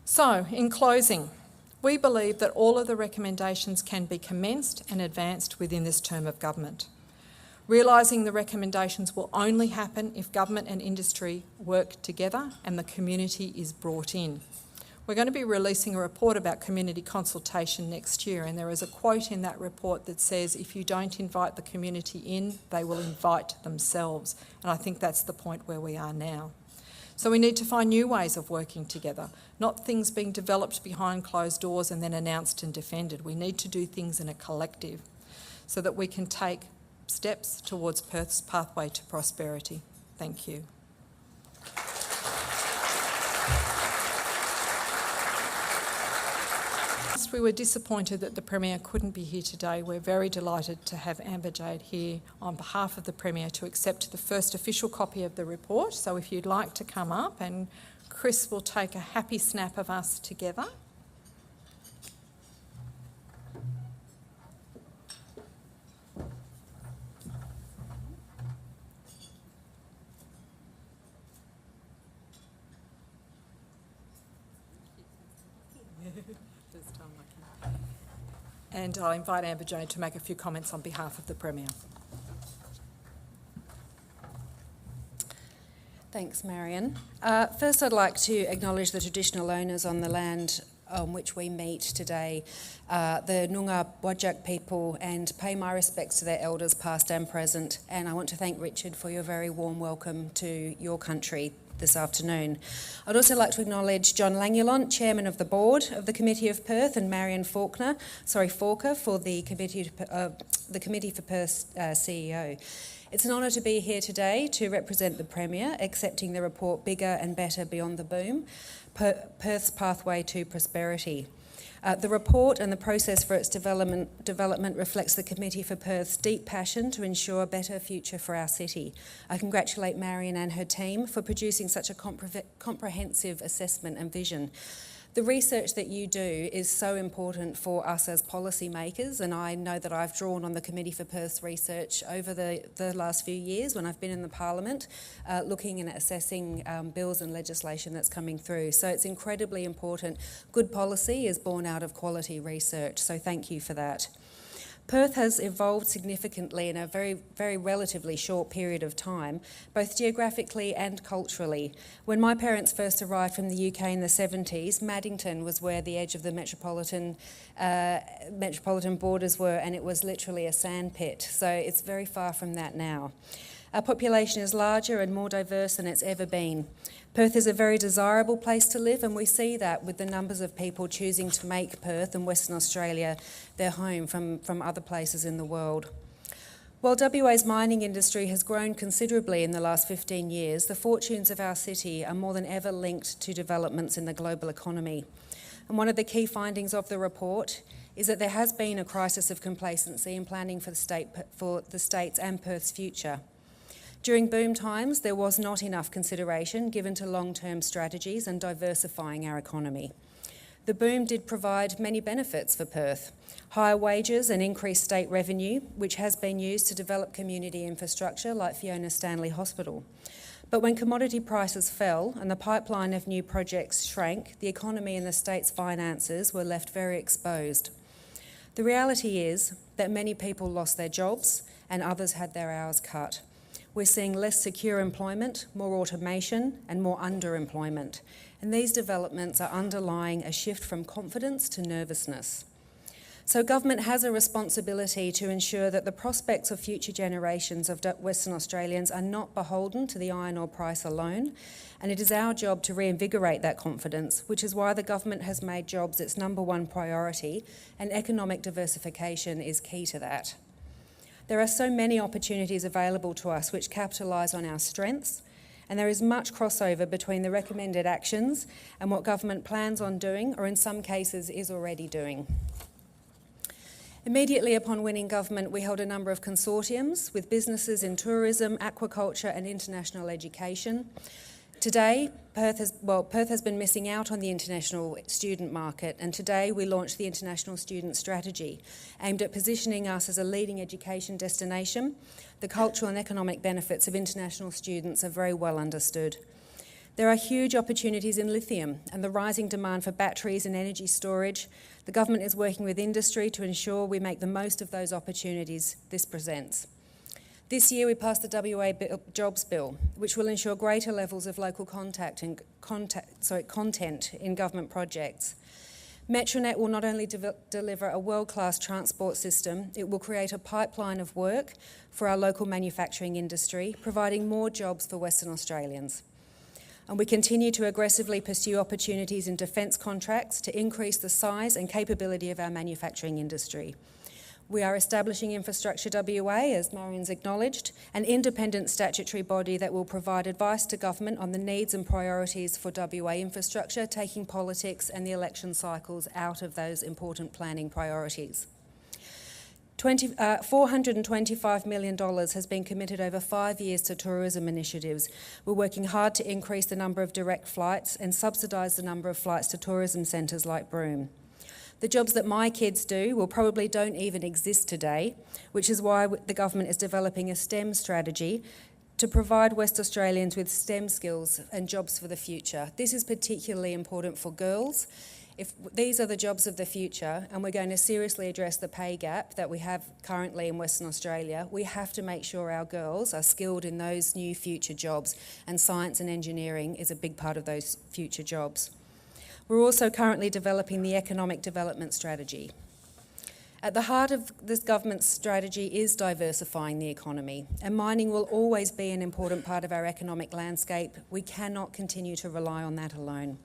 So, in closing, we believe that all of the recommendations can be commenced and advanced within this term of government. Realising the recommendations will only happen if government and industry work together and the community is brought in. We're going to be releasing a report about community consultation next year, and there is a quote in that report that says, if you don't invite the community in, they will invite themselves. And I think that's the point where we are now. So we need to find new ways of working together, not things being developed behind closed doors and then announced and defended. We need to do things in a collective so that we can take steps towards Perth's pathway to prosperity. Thank you. We were disappointed that the Premier couldn't be here today. We're very delighted to have Amber Jade here on behalf of the Premier to accept the first official copy of the report. So if you'd like to come up, and Chris will take a happy snap of us together. and I'll invite Amber Jade to make a few comments on behalf of the Premier. Thanks, Marion. First, I'd like to acknowledge the traditional owners on the land on which we meet today, the Noongar Whadjuk people, and pay my respects to their elders past and present. And I want to thank Richard for your very warm welcome to your country this afternoon. I'd also like to acknowledge John Langulon, Chairman of the Board of the Committee of Perth, and Marion Falker for the Committee for Perth's CEO. It's an honour to be here today to represent the Premier, accepting the report Bigger and Better Beyond the Boom, Perth's Pathway to Prosperity. The report and the process for its development reflects the Committee for Perth's deep passion to ensure a better future for our city. I congratulate Marion and her team for producing such a comprehensive assessment and vision. The research that you do is so important for us as policymakers, and I know that I've drawn on the Committee for Perth's research over the last few years when I've been in the Parliament, looking and assessing bills and legislation that's coming through. So it's incredibly important. Good policy is born out of quality research, so thank you for that. Perth has evolved significantly in a very, very relatively short period of time, both geographically and culturally. When my parents first arrived from the UK in the 70s, Maddington was where the edge of the metropolitan borders were, and it was literally a sandpit. So it's very far from that now. Our population is larger and more diverse than it's ever been. Perth is a very desirable place to live, and we see that with the numbers of people choosing to make Perth and Western Australia their home from other places in the world. While WA's mining industry has grown considerably in the last 15 years, the fortunes of our city are more than ever linked to developments in the global economy. And one of the key findings of the report is that there has been a crisis of complacency in planning for the state's and Perth's future. During boom times, there was not enough consideration given to long-term strategies and diversifying our economy. The boom did provide many benefits for Perth: higher wages and increased state revenue, which has been used to develop community infrastructure like Fiona Stanley Hospital. But when commodity prices fell and the pipeline of new projects shrank, the economy and the state's finances were left very exposed. The reality is that many people lost their jobs and others had their hours cut. We're seeing less secure employment, more automation, and more underemployment. And these developments are underlying a shift from confidence to nervousness. So government has a responsibility to ensure that the prospects of future generations of Western Australians are not beholden to the iron ore price alone, and it is our job to reinvigorate that confidence, which is why the government has made jobs its number one priority, and economic diversification is key to that. There are so many opportunities available to us which capitalise on our strengths, and there is much crossover between the recommended actions and what government plans on doing, or in some cases is already doing. Immediately upon winning government, we held a number of consortiums with businesses in tourism, aquaculture and international education. Today, Perth has been missing out on the international student market, and today we launched the International Student Strategy, aimed at positioning us as a leading education destination. The cultural and economic benefits of international students are very well understood. There are huge opportunities in lithium and the rising demand for batteries and energy storage. The government is working with industry to ensure we make the most of those opportunities this presents. This year we passed the WA Jobs Bill, which will ensure greater levels of local content in government projects. Metronet will not only deliver a world-class transport system, it will create a pipeline of work for our local manufacturing industry, providing more jobs for Western Australians. And we continue to aggressively pursue opportunities in defence contracts to increase the size and capability of our manufacturing industry. We are establishing Infrastructure WA, as Marion's acknowledged, an independent statutory body that will provide advice to government on the needs and priorities for WA infrastructure, taking politics and the election cycles out of those important planning priorities. $425 million has been committed over 5 years to tourism initiatives. We're working hard to increase the number of direct flights and subsidise the number of flights to tourism centres like Broome. The jobs that my kids do probably don't even exist today, which is why the government is developing a STEM strategy to provide West Australians with STEM skills and jobs for the future. This is particularly important for girls. If these are the jobs of the future and we're going to seriously address the pay gap that we have currently in Western Australia, we have to make sure our girls are skilled in those new future jobs, and science and engineering is a big part of those future jobs. We're also currently developing the economic development strategy. At the heart of this government's strategy is diversifying the economy, and mining will always be an important part of our economic landscape. We cannot continue to rely on that alone.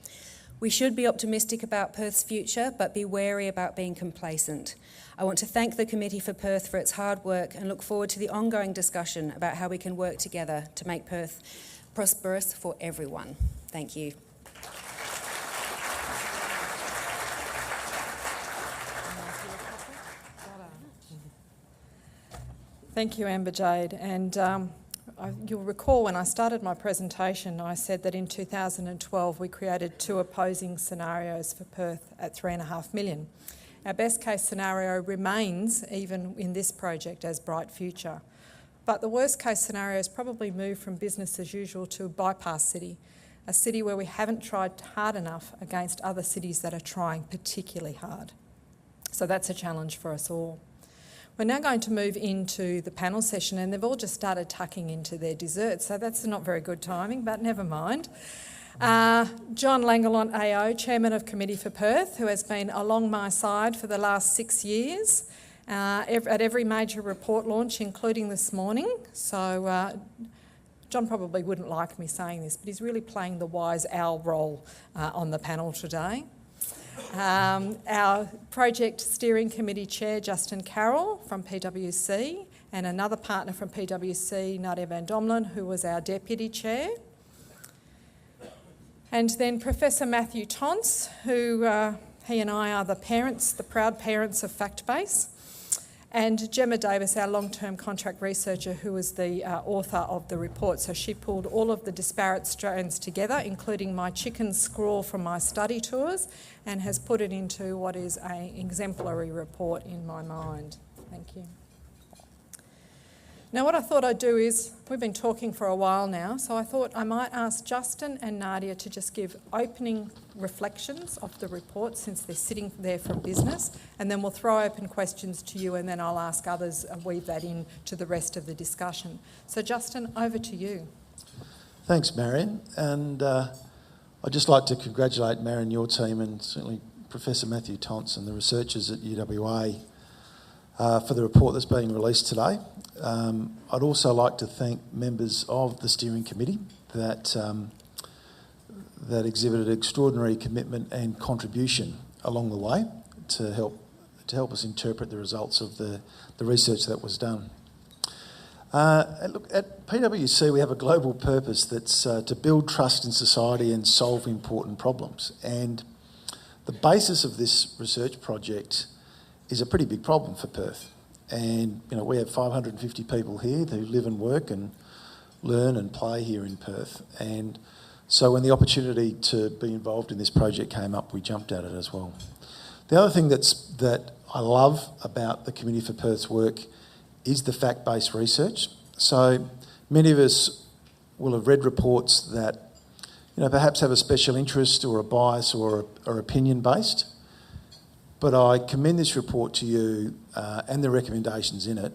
We should be optimistic about Perth's future, but be wary about being complacent. I want to thank the Committee for Perth for its hard work and look forward to the ongoing discussion about how we can work together to make Perth prosperous for everyone. Thank you. Thank you, Amber Jade. And you'll recall when I started my presentation, I said that in 2012 we created 2 opposing scenarios for Perth at 3.5 million. Our best case scenario remains, even in this project, as Bright Future. But the worst case scenario has probably moved from business as usual to a bypass city, a city where we haven't tried hard enough against other cities that are trying particularly hard. So that's a challenge for us all. We're now going to move into the panel session, and they've all just started tucking into their dessert, so that's not very good timing, but never mind. John Langalont AO, Chairman of Committee for Perth, who has been along my side for the last 6 years at every major report launch, including this morning. So John probably wouldn't like me saying this, but he's really playing the wise owl role on the panel today. Our Project Steering Committee Chair, Justin Carroll from PwC, and another partner from PwC, Nadia Van Domelen, who was our Deputy Chair. And then Professor Matthew Tonce, who he and I are the proud parents of FACTBase. And Gemma Davis, our long-term contract researcher, who was the author of the report. So she pulled all of the disparate strands together, including my chicken scrawl from my study tours, and has put it into what is an exemplary report in my mind. Thank you. Now, what I thought I'd do is, we've been talking for a while now, so I thought I might ask Justin and Nadia to just give opening reflections of the report since they're sitting there from business, and then we'll throw open questions to you, and then I'll ask others and weave that in to the rest of the discussion. So Justin, over to you. Thanks, Marion. And I'd just like to congratulate Marion, your team, and certainly Professor Matthew Tonce and the researchers at UWA for the report that's being released today. I'd also like to thank members of the steering committee that exhibited extraordinary commitment and contribution along the way to help us interpret the results of the research that was done. Look, at PwC we have a global purpose that's to build trust in society and solve important problems. And the basis of this research project is a pretty big problem for Perth. And we have 550 people here who live and work and learn and play here in Perth. And so when the opportunity to be involved in this project came up, we jumped at it as well. The other thing that I love about the Committee for Perth's work is the fact-based research. So many of us will have read reports that perhaps have a special interest or a bias or opinion-based. But I commend this report to you and the recommendations in it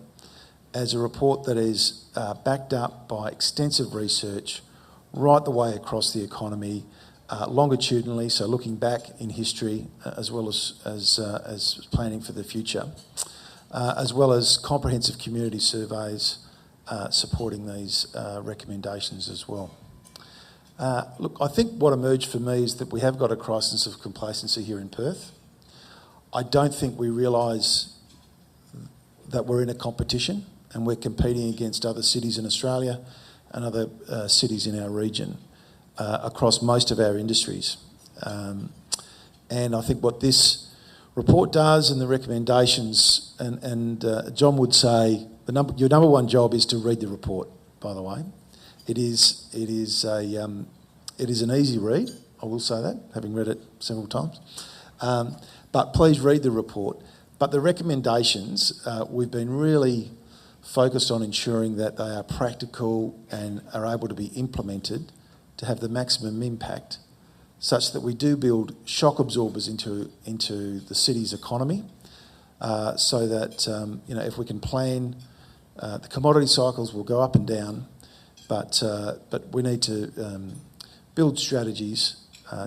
as a report that is backed up by extensive research right the way across the economy, longitudinally, so looking back in history as well as planning for the future, as well as comprehensive community surveys supporting these recommendations as well. Look, I think what emerged for me is that we have got a crisis of complacency here in Perth. I don't think we realise that we're in a competition and we're competing against other cities in Australia and other cities in our region across most of our industries. And I think what this report does and the recommendations, and John would say your number one job is to read the report, by the way. It is an easy read, I will say that, having read it several times. But please read the report. But the recommendations, we've been really focused on ensuring that they are practical and are able to be implemented to have the maximum impact such that we do build shock absorbers into the city's economy, so that if we can plan, the commodity cycles will go up and down, but we need to build strategies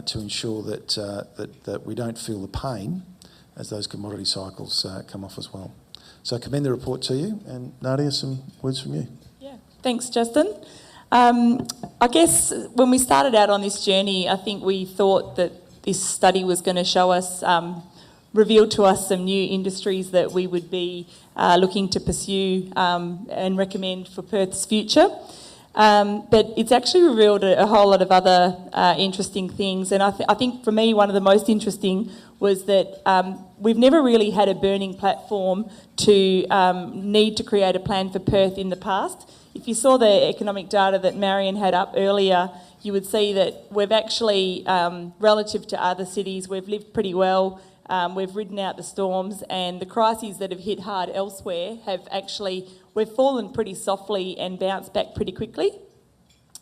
to ensure that we don't feel the pain as those commodity cycles come off as well. So I commend the report to you, and Nadia, some words from you. Yeah, thanks, Justin. I guess when we started out on this journey, I think we thought that this study was going to show us, reveal to us some new industries that we would be looking to pursue and recommend for Perth's future. But it's actually revealed a whole lot of other interesting things. And I think for me, one of the most interesting was that we've never really had a burning platform to need to create a plan for Perth in the past. If you saw the economic data that Marion had up earlier, you would see that we've actually, relative to other cities, we've lived pretty well. We've ridden out the storms, and the crises that have hit hard elsewhere have actually, we've fallen pretty softly and bounced back pretty quickly.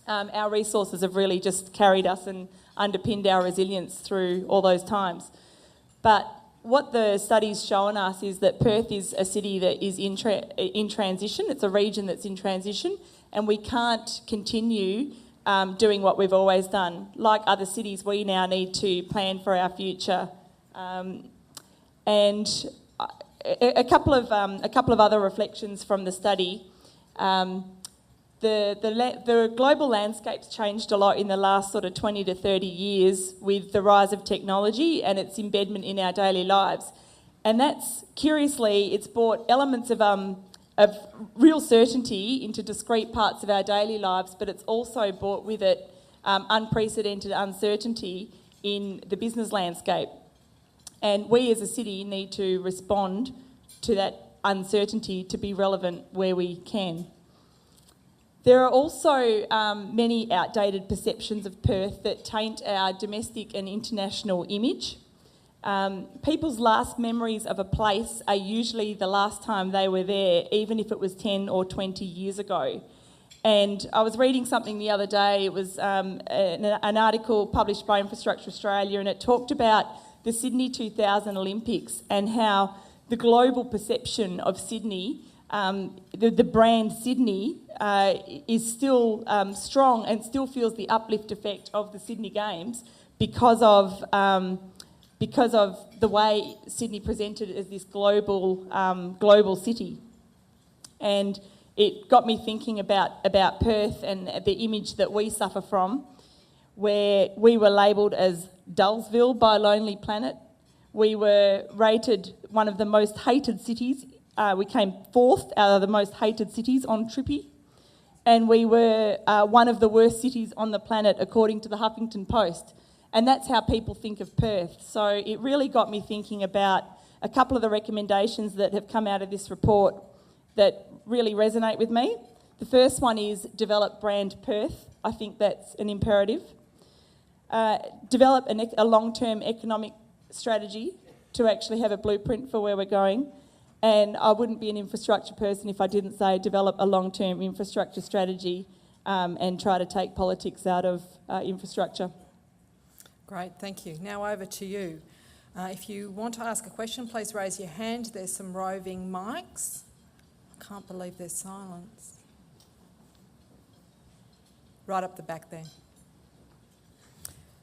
Our resources have really just carried us and underpinned our resilience through all those times. But what the study's shown us is that Perth is a city that is in transition. It's a region that's in transition, and we can't continue doing what we've always done. Like other cities, we now need to plan for our future. And a couple of other reflections from the study. The global landscape's changed a lot in the last sort of 20 to 30 years with the rise of technology and its embedment in our daily lives. And that's, curiously, it's brought elements of real certainty into discrete parts of our daily lives, but it's also brought with it unprecedented uncertainty in the business landscape. And we as a city need to respond to that uncertainty to be relevant where we can. There are also many outdated perceptions of Perth that taint our domestic and international image. People's last memories of a place are usually the last time they were there, even if it was 10 or 20 years ago. And I was reading something the other day. It was an article published by Infrastructure Australia, and it talked about the Sydney 2000 Olympics and how the global perception of Sydney, the brand Sydney, is still strong and still feels the uplift effect of the Sydney Games because of the way Sydney presented as this global city. And it got me thinking about Perth and the image that we suffer from, where we were labelled as Dullsville by Lonely Planet. We were rated one of the most hated cities. We came fourth out of the most hated cities on Trippy. And we were one of the worst cities on the planet, according to the Huffington Post. And that's how people think of Perth. So it really got me thinking about a couple of the recommendations that have come out of this report that really resonate with me. The first one is develop brand Perth. I think that's an imperative. Develop a long-term economic strategy to actually have a blueprint for where we're going. And I wouldn't be an infrastructure person if I didn't say develop a long-term infrastructure strategy and try to take politics out of infrastructure. Great, thank you. Now over to you. If you want to ask a question, please raise your hand. There's some roving mics. I can't believe there's silence. Right up the back there.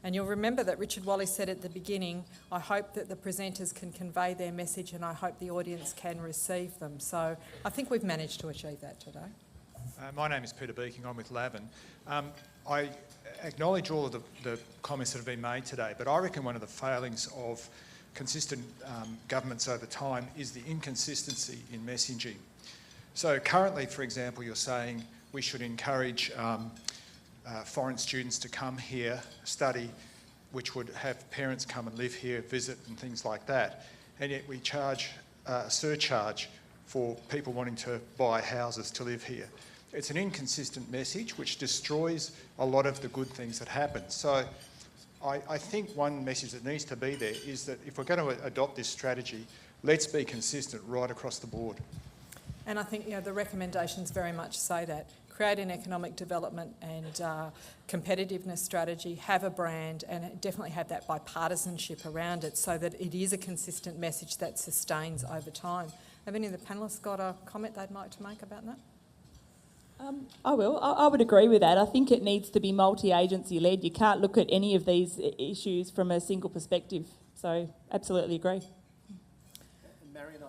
And you'll remember that Richard Wally said at the beginning, I hope that the presenters can convey their message and I hope the audience can receive them. So I think we've managed to achieve that today. My name is Peter Beeking, I'm with Lavin. I acknowledge all of the comments that have been made today, but I reckon one of the failings of consistent governments over time is the inconsistency in messaging. So currently, for example, you're saying we should encourage foreign students to come here, study, which would have parents come and live here, visit and things like that. And yet we charge a surcharge for people wanting to buy houses to live here. It's an inconsistent message which destroys a lot of the good things that happen. So I think one message that needs to be there is that if we're going to adopt this strategy, let's be consistent right across the board. And I think the recommendations very much say that. create an economic development and competitiveness strategy, have a brand, and definitely have that bipartisanship around it so that it is a consistent message that sustains over time. Have any of the panellists got a comment they'd like to make about that? I will. I would agree with that. I think it needs to be multi-agency led. You can't look at any of these issues from a single perspective. So, absolutely agree. Marion,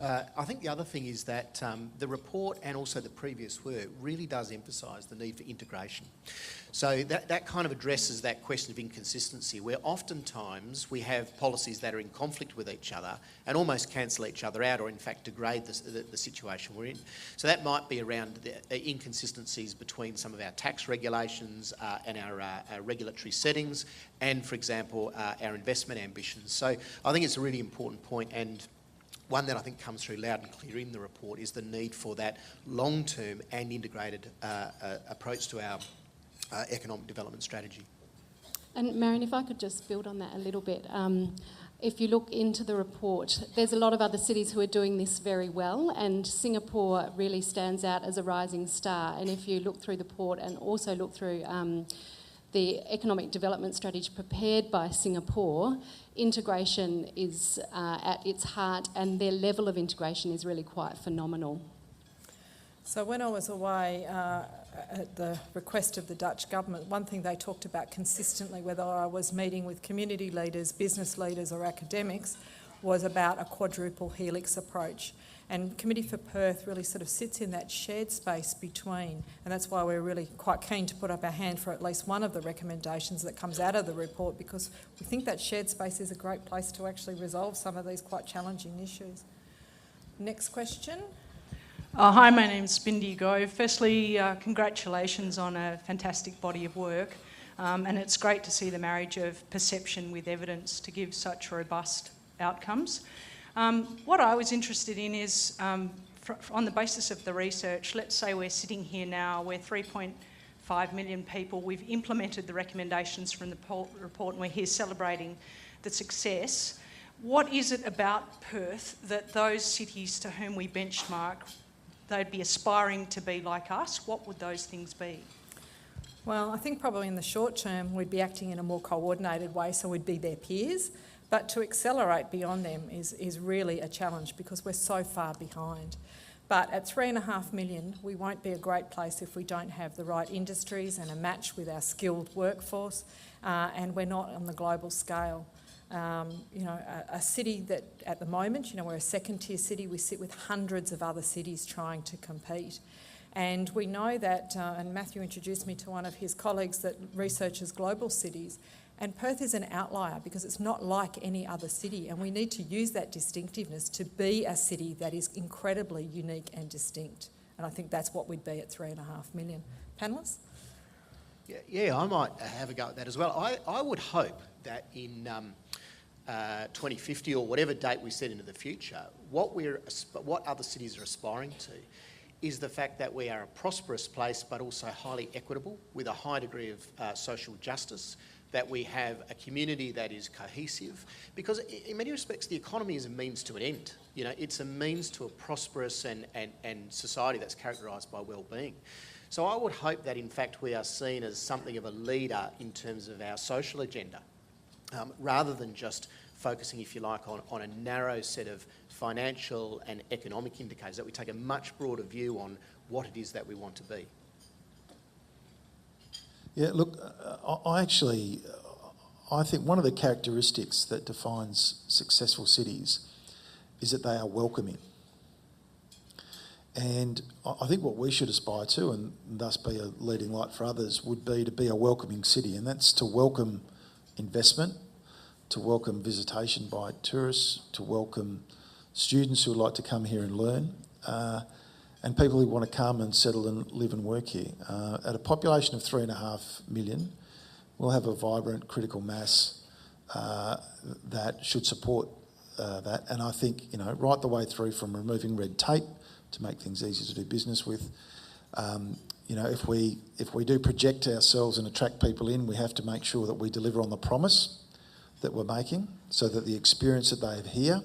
I think the other thing is that the report and also the previous work really does emphasise the need for integration. So that kind of addresses that question of inconsistency, where oftentimes we have policies that are in conflict with each other and almost cancel each other out, or in fact degrade the situation we're in. So that might be around the inconsistencies between some of our tax regulations and our regulatory settings, and, for example, our investment ambitions. So I think it's a really important point, and one that I think comes through loud and clear in the report is the need for that long-term and integrated approach to our economic development strategy. And Marion, if I could just build on that a little bit. If you look into the report, there's a lot of other cities who are doing this very well, and Singapore really stands out as a rising star. And if you look through the report and also look through the economic development strategy prepared by Singapore, integration is at its heart, and their level of integration is really quite phenomenal. So when I was away at the request of the Dutch government, one thing they talked about consistently, whether I was meeting with community leaders, business leaders or academics, was about a quadruple helix approach. And Committee for Perth really sort of sits in that shared space between, and that's why we're really quite keen to put up our hand for at least one of the recommendations that comes out of the report, because we think that shared space is a great place to actually resolve some of these quite challenging issues. Next question. Hi, my name's Bindi Gove. Firstly, congratulations on a fantastic body of work, and it's great to see the marriage of perception with evidence to give such robust outcomes. What I was interested in is, on the basis of the research, let's say we're sitting here now, we're 3.5 million people, we've implemented the recommendations from the report and we're here celebrating the success. What is it about Perth that those cities to whom we benchmark, they'd be aspiring to be like us? What would those things be? Well, I think probably in the short term we'd be acting in a more coordinated way, so we'd be their peers. But to accelerate beyond them is really a challenge because we're so far behind. But at 3.5 million, we won't be a great place if we don't have the right industries and a match with our skilled workforce, and we're not on the global scale. A city that at the moment, we're a second-tier city, we sit with hundreds of other cities trying to compete. And we know that, and Matthew introduced me to one of his colleagues that researches global cities, and Perth is an outlier because it's not like any other city, and we need to use that distinctiveness to be a city that is incredibly unique and distinct. And I think that's what we'd be at 3.5 million. Panellists? Yeah, I might have a go at that as well. I would hope that in 2050 or whatever date we set into the future, what other cities are aspiring to is the fact that we are a prosperous place but also highly equitable with a high degree of social justice, that we have a community that is cohesive, because in many respects the economy is a means to an end. It's a means to a prosperous and society that's characterised by well-being. So I would hope that in fact we are seen as something of a leader in terms of our social agenda, rather than just focusing, if you like, on a narrow set of financial and economic indicators, that we take a much broader view on what it is that we want to be. Yeah, look, I think one of the characteristics that defines successful cities is that they are welcoming. And I think what we should aspire to, and thus be a leading light for others, would be to be a welcoming city, and that's to welcome investment, to welcome visitation by tourists, to welcome students who would like to come here and learn, and people who want to come and settle and live and work here. At a population of 3.5 million, we'll have a vibrant critical mass that should support that. And I think, right the way through from removing red tape to make things easier to do business with, if we do project ourselves and attract people in, we have to make sure that we deliver on the promise that we're making, so that the experience that they have here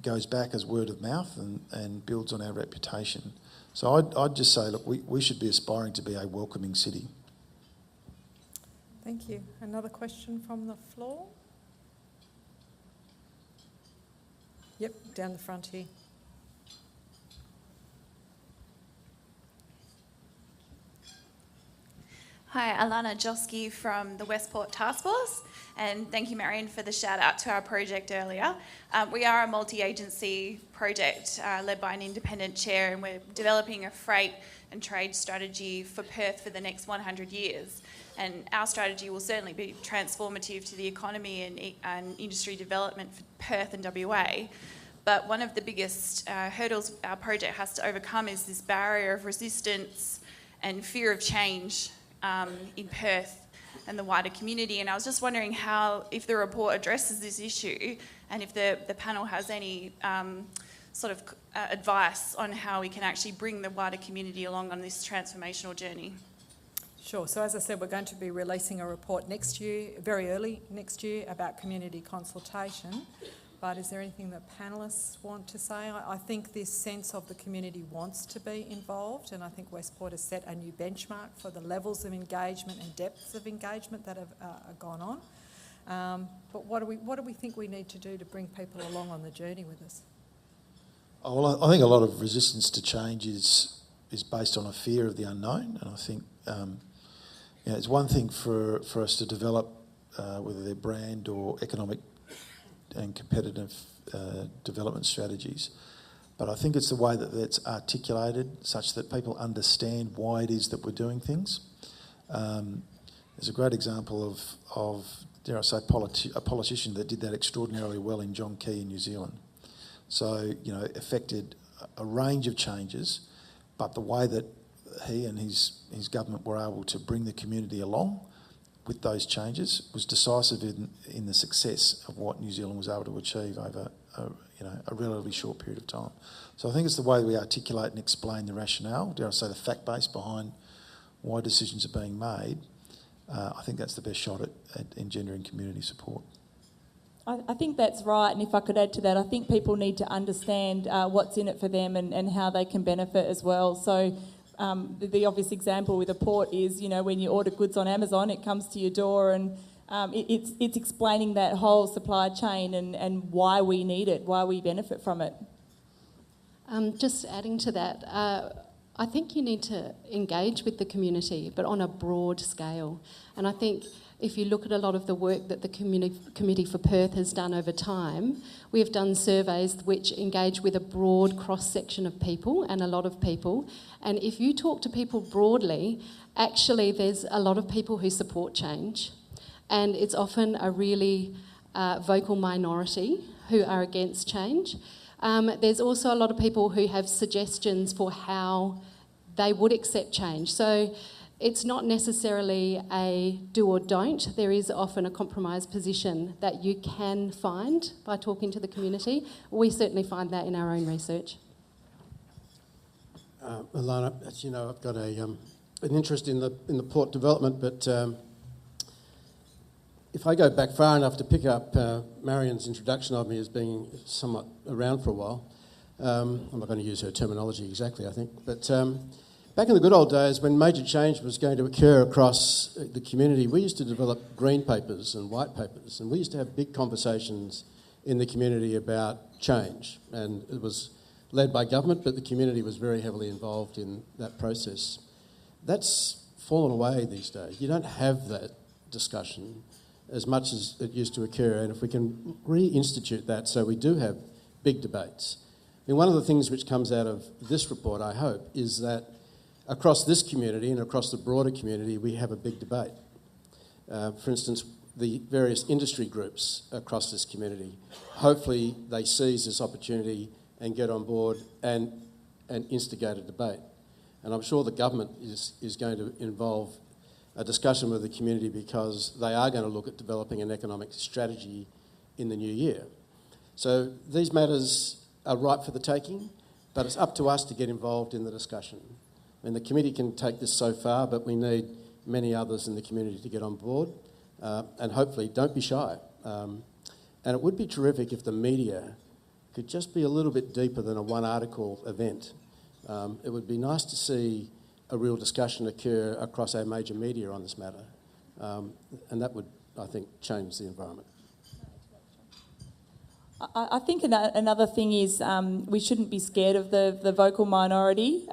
goes back as word of mouth and builds on our reputation. So I'd just say, look, we should be aspiring to be a welcoming city. Thank you. Another question from the floor? Yep, down the front here. Hi, Alana Joski from the Westport Task Force, and thank you, Marion, for the shout out to our project earlier. We are a multi-agency project led by an independent chair, and we're developing a freight and trade strategy for Perth for the next 100 years. And our strategy will certainly be transformative to the economy and industry development for Perth and WA. But one of the biggest hurdles our project has to overcome is this barrier of resistance and fear of change in Perth and the wider community. And I was just wondering if the report addresses this issue, and if the panel has any advice on how we can actually bring the wider community along on this transformational journey. Sure. So as I said, we're going to be releasing a report next year, very early next year, about community consultation. But is there anything that panellists want to say? I think this sense of the community wants to be involved, and I think Westport has set a new benchmark for the levels of engagement and depths of engagement that have gone on. But what do we think we need to do to bring people along on the journey with us? Oh, well, I think a lot of resistance to change is based on a fear of the unknown, and I think it's one thing for us to develop, whether they're brand or economic and competitive development strategies. But I think it's the way that that's articulated such that people understand why it is that we're doing things. There's a great example of dare I say, a politician that did that extraordinarily well in John Key in New Zealand. So, affected a range of changes, but the way that he and his government were able to bring the community along with those changes was decisive in the success of what New Zealand was able to achieve over a relatively short period of time. So I think it's the way we articulate and explain the rationale, dare I say the fact base behind why decisions are being made. I think that's the best shot at engendering community support. I think that's right, and if I could add to that, I think people need to understand what's in it for them and how they can benefit as well. So the obvious example with a port is, when you order goods on Amazon, it comes to your door, and it's explaining that whole supply chain and why we need it, why we benefit from it. Just adding to that, I think you need to engage with the community, but on a broad scale. And I think if you look at a lot of the work that the Committee for Perth has done over time, we have done surveys which engage with a broad cross-section of people and a lot of people. And if you talk to people broadly, actually there's a lot of people who support change. And it's often a really vocal minority who are against change. There's also a lot of people who have suggestions for how they would accept change. So it's not necessarily a do or don't. There is often a compromise position that you can find by talking to the community. We certainly find that in our own research. Alana, as you know, I've got an interest in the port development, but if I go back far enough to pick up Marion's introduction of me as being somewhat around for a while, I'm not going to use her terminology exactly, I think, but back in the good old days when major change was going to occur across the community, we used to develop green papers and white papers, and we used to have big conversations in the community about change, and it was led by government, but the community was very heavily involved in that process. That's fallen away these days. You don't have that discussion as much as it used to occur, and if we can reinstitute that so we do have big debates. I mean, one of the things which comes out of this report, I hope, is that across this community and across the broader community, we have a big debate. For instance, the various industry groups across this community, hopefully they seize this opportunity and get on board and instigate a debate. And I'm sure the government is going to involve a discussion with the community because they are going to look at developing an economic strategy in the new year. So these matters are ripe for the taking, but it's up to us to get involved in the discussion. I mean, the committee can take this so far, but we need many others in the community to get on board, and hopefully don't be shy. And it would be terrific if the media could just be a little bit deeper than a one-article event. It would be nice to see a real discussion occur across our major media on this matter, and that would, I think, change the environment. I think another thing is we shouldn't be scared of the vocal minority.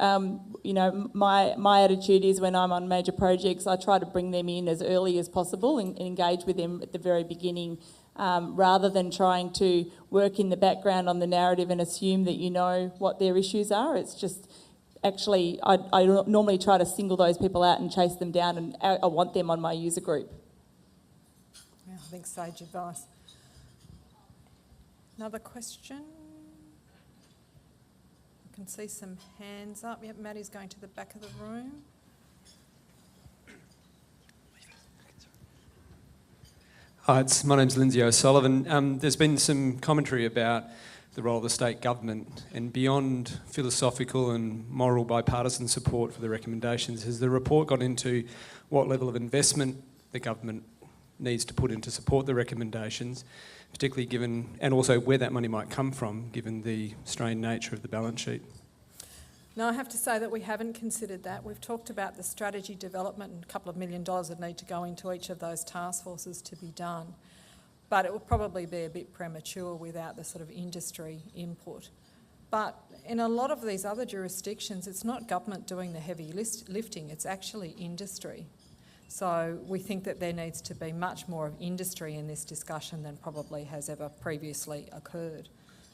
You know, my attitude is when I'm on major projects, I try to bring them in as early as possible and engage with them at the very beginning, rather than trying to work in the background on the narrative and assume that you know what their issues are. It's just actually, I normally try to single those people out and chase them down, and I want them on my user group. Yeah, I think sage advice. Another question? I can see some hands up. Yep, Maddie's going to the back of the room. Hi, my name's Lindsay O'Sullivan. There's been some commentary about the role of the state government, and beyond philosophical and moral bipartisan support for the recommendations, has the report got into what level of investment the government needs to put in to support the recommendations, particularly given, and also where that money might come from, given the strained nature of the balance sheet? No, I have to say that we haven't considered that. We've talked about the strategy development and a couple of $1 million that need to go into each of those task forces to be done. But it will probably be a bit premature without the sort of industry input. But in a lot of these other jurisdictions, it's not government doing the heavy lifting, it's actually industry. So we think that there needs to be much more of industry in this discussion than probably has ever previously occurred.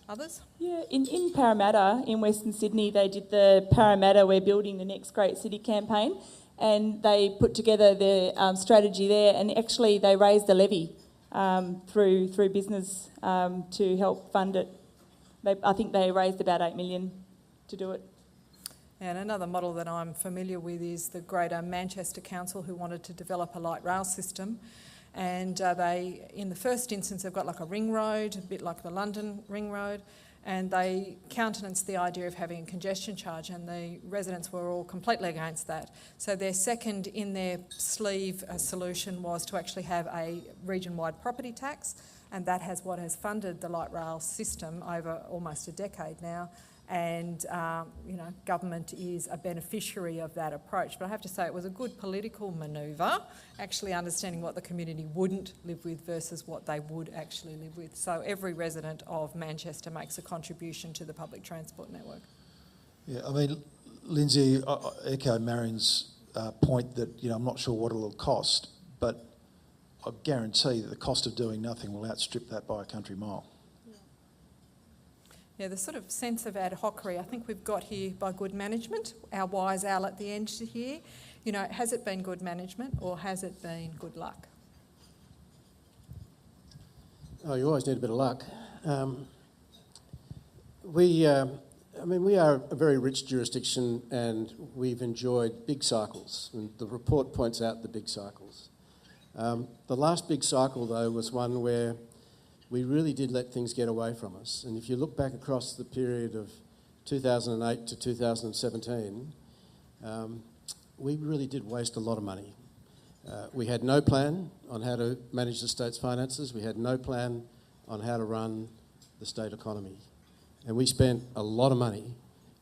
Others? Yeah, in Parramatta, in Western Sydney, they did the Parramatta We're Building the Next Great City campaign, and they put together their strategy there, and actually they raised a levy through business to help fund it. I think they raised about $8 million to do it. And another model that I'm familiar with is the Greater Manchester Council, who wanted to develop a light rail system. And they, in the first instance, they've got like a ring road, a bit like the London ring road, and they countenanced the idea of having a congestion charge, and the residents were all completely against that. So their second in their sleeve solution was to actually have a region-wide property tax, and that has what has funded the light rail system over almost a decade now. And, you know, government is a beneficiary of that approach. But I have to say it was a good political manoeuvre, actually understanding what the community wouldn't live with versus what they would actually live with. So every resident of Manchester makes a contribution to the public transport network. Yeah, I mean, Lindsay, I echo Marion's point that, you know, I'm not sure what it'll cost, but I guarantee that the cost of doing nothing will outstrip that by a country mile. Yeah, the sort of sense of ad hocery I think we've got here by good management, our wise owl at the end here. You know, has it been good management or has it been good luck? Oh, you always need a bit of luck. We are a very rich jurisdiction and we've enjoyed big cycles, and the report points out the big cycles. The last big cycle, though, was one where we really did let things get away from us. And if you look back across the period of 2008 to 2017, we really did waste a lot of money. We had no plan on how to manage the state's finances. We had no plan on how to run the state economy. And we spent a lot of money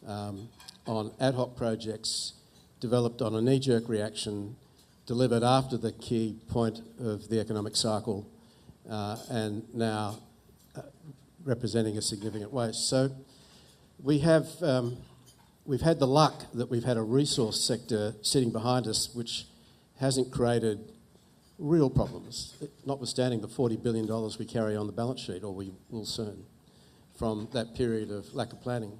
on ad hoc projects developed on a knee-jerk reaction, delivered after the key point of the economic cycle, and now representing a significant waste. So we've had the luck that we've had a resource sector sitting behind us which hasn't created real problems, notwithstanding the $40 billion we carry on the balance sheet, or we will soon, from that period of lack of planning.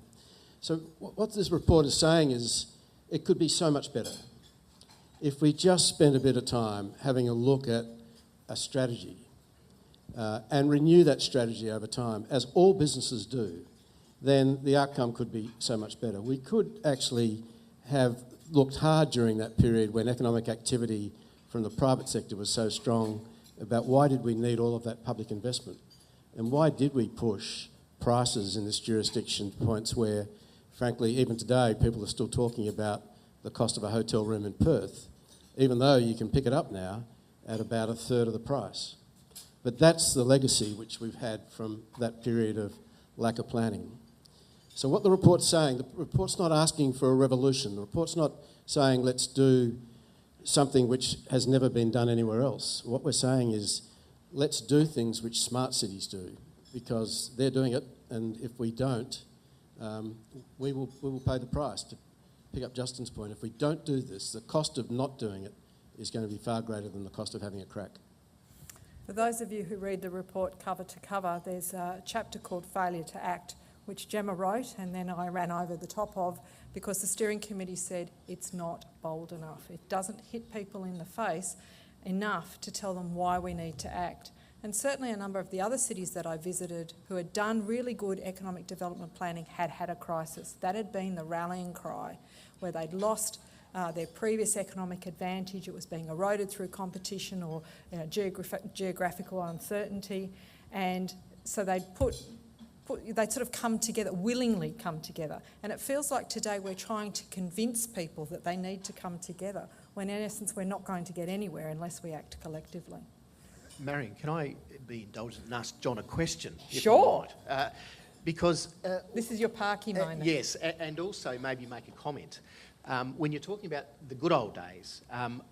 So what this report is saying is it could be so much better if we just spend a bit of time having a look at a strategy and renew that strategy over time, as all businesses do, then the outcome could be so much better. We could actually have looked hard during that period when economic activity from the private sector was so strong about why did we need all of that public investment, and why did we push prices in this jurisdiction to points where, frankly, even today people are still talking about the cost of a hotel room in Perth, even though you can pick it up now at about a third of the price. But that's the legacy which we've had from that period of lack of planning. So what the report's saying, the report's not asking for a revolution. The report's not saying let's do something which has never been done anywhere else. What we're saying is let's do things which smart cities do, because they're doing it, and if we don't, we will pay the price. To pick up Justin's point, if we don't do this, the cost of not doing it is going to be far greater than the cost of having a crack. For those of you who read the report cover to cover, there's a chapter called Failure to Act, which Gemma wrote and then I ran over the top of because the steering committee said it's not bold enough. It doesn't hit people in the face enough to tell them why we need to act. And certainly a number of the other cities that I visited who had done really good economic development planning had a crisis. That had been the rallying cry, where they'd lost their previous economic advantage. It was being eroded through competition or geographical uncertainty. And so they'd sort of come together, willingly come together. And it feels like today we're trying to convince people that they need to come together, when in essence we're not going to get anywhere unless we act collectively. Marion, can I be indulgent and ask John a question? Sure. Because... this is your parky moment. Yes, and also maybe make a comment. When you're talking about the good old days,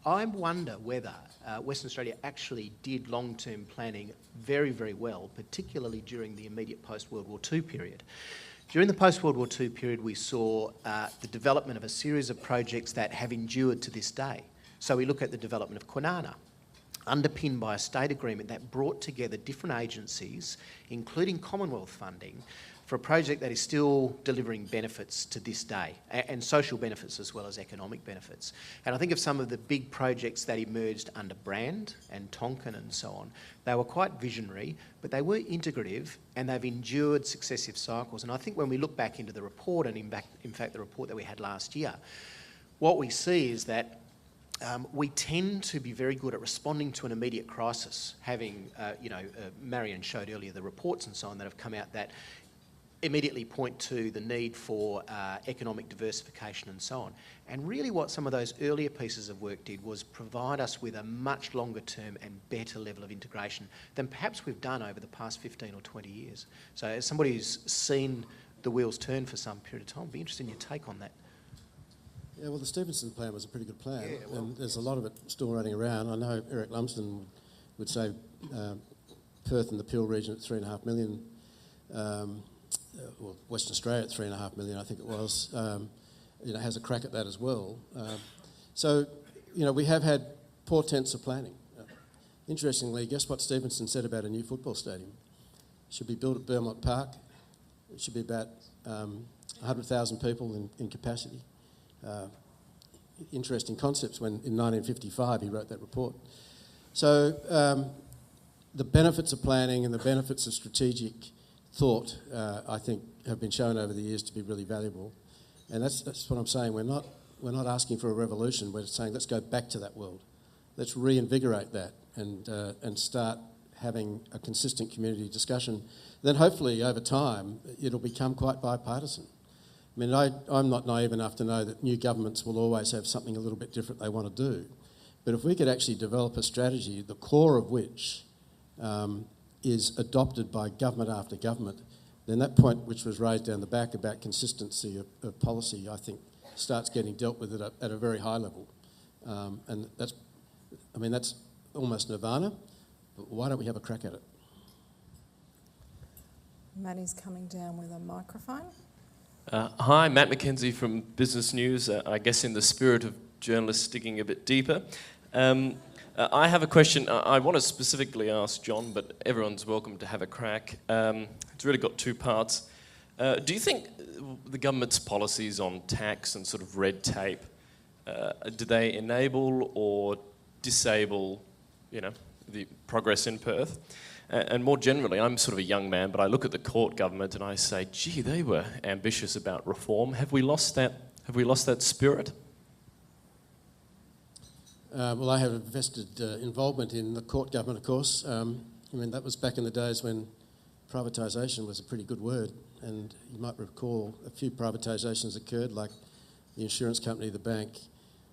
I wonder whether Western Australia actually did long-term planning very, very well, particularly during the immediate post-World War II period. During the post-World War II period, we saw the development of a series of projects that have endured to this day. So we look at the development of Kwinana, underpinned by a state agreement that brought together different agencies, including Commonwealth funding, for a project that is still delivering benefits to this day, and social benefits as well as economic benefits. And I think of some of the big projects that emerged under Brand and Tonkin and so on. They were quite visionary, but they were integrative, and they've endured successive cycles. And I think when we look back into the report, and in fact the report that we had last year, what we see is that we tend to be very good at responding to an immediate crisis, having, Marion showed earlier the reports and so on that have come out that immediately point to the need for economic diversification and so on. And really what some of those earlier pieces of work did was provide us with a much longer term and better level of integration than perhaps we've done over the past 15 or 20 years. So as somebody who's seen the wheels turn for some period of time, I'd be interested in your take on that. Yeah, well, the Stevenson plan was a pretty good plan, and there's a lot of it still running around. I know Eric Lumsden would say Perth and the Peel region at 3.5 million, well, Western Australia at 3.5 million, I think it was, has a crack at that as well. So, we have had portents of planning. Interestingly, guess what Stevenson said about a new football stadium? It should be built at Beaumont Park. It should be about 100,000 people in capacity. Interesting concepts when in 1955 he wrote that report. So the benefits of planning and the benefits of strategic thought, I think, have been shown over the years to be really valuable. And that's what I'm saying. We're not asking for a revolution. We're saying let's go back to that world. Let's reinvigorate that and start having a consistent community discussion. Then hopefully over time it'll become quite bipartisan. I mean, I'm not naive enough to know that new governments will always have something a little bit different they want to do. But if we could actually develop a strategy, the core of which is adopted by government after government, then that point which was raised down the back about consistency of policy, I think, starts getting dealt with at a very high level. And that's almost nirvana, but why don't we have a crack at it? Matty's coming down with a microphone. Hi, Matt McKenzie from Business News. I guess in the spirit of journalists digging a bit deeper. I have a question. I want to specifically ask John, but everyone's welcome to have a crack. It's really got two parts. Do you think the government's policies on tax and sort of red tape, do they enable or disable, the progress in Perth? And more generally, I'm sort of a young man, but I look at the court government and I say, gee, they were ambitious about reform. Have we lost that? Have we lost that spirit? Well, I have a vested involvement in the court government, of course. That was back in the days when privatisation was a pretty good word, and you might recall a few privatisations occurred, like the insurance company, the bank,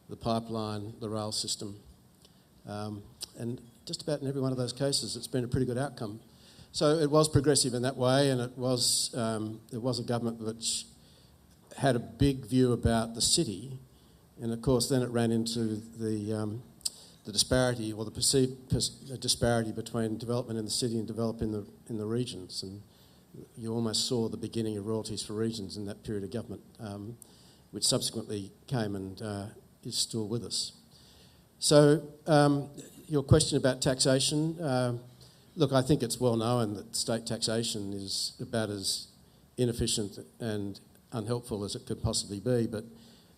the pipeline, the rail system. And just about in every one of those cases, it's been a pretty good outcome. So it was progressive in that way, and it was a government which had a big view about the city, and of course then it ran into the disparity, or the perceived disparity between development in the city and development in the regions, and you almost saw the beginning of royalties for regions in that period of government, which subsequently came and is still with us. So your question about taxation, look, I think it's well known that state taxation is about as inefficient and unhelpful as it could possibly be, but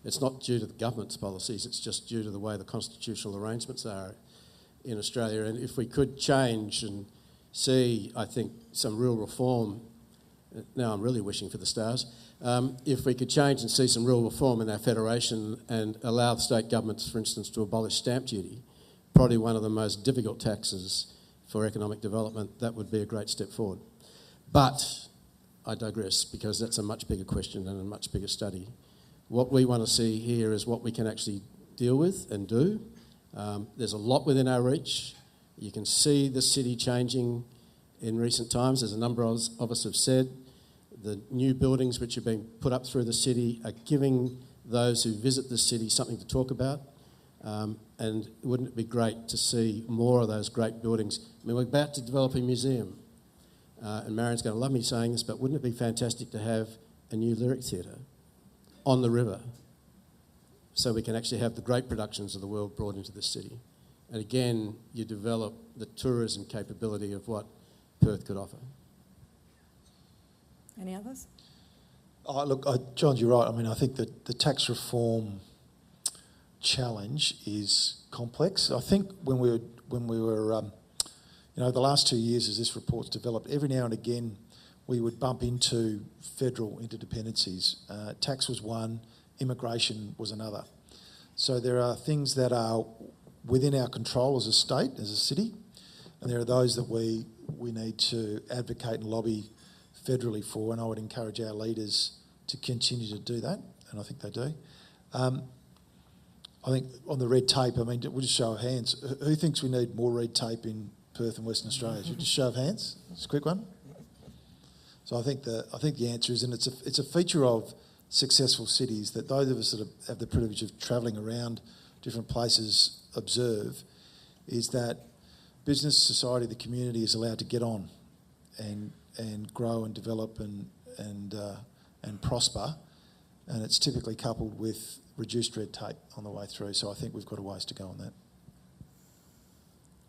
it's not due to the government's policies, it's just due to the way the constitutional arrangements are in Australia. And if we could change and see, I think, some real reform, now I'm really wishing for the stars, if we could change and see some real reform in our federation and allow the state governments, for instance, to abolish stamp duty, probably one of the most difficult taxes for economic development, that would be a great step forward. But I digress, because that's a much bigger question and a much bigger study. What we want to see here is what we can actually deal with and do. There's a lot within our reach. You can see the city changing in recent times, as a number of us have said. The new buildings which are being put up through the city are giving those who visit the city something to talk about. And wouldn't it be great to see more of those great buildings? I mean, we're about to develop a museum. And Marion's going to love me saying this, but wouldn't it be fantastic to have a new lyric theatre on the river, so we can actually have the great productions of the world brought into the city? And again, you develop the tourism capability of what Perth could offer. Any others? Oh, look, John, you're right. I mean, I think that the tax reform challenge is complex. I think when we were the last 2 years as this report's developed, every now and again we would bump into federal interdependencies. Tax was one, immigration was another. So there are things that are within our control as a state, as a city, and there are those that we need to advocate and lobby federally for, and I would encourage our leaders to continue to do that, and I think they do. I think on the red tape, I mean, we'll just show of hands. Who thinks we need more red tape in Perth and Western Australia? Should we just show of hands? Just a quick one. So I think the answer is, and it's a feature of successful cities that those of us that have the privilege of travelling around different places observe, is that business, society, the community is allowed to get on and grow and develop and prosper, and it's typically coupled with reduced red tape on the way through. So I think we've got a ways to go on that.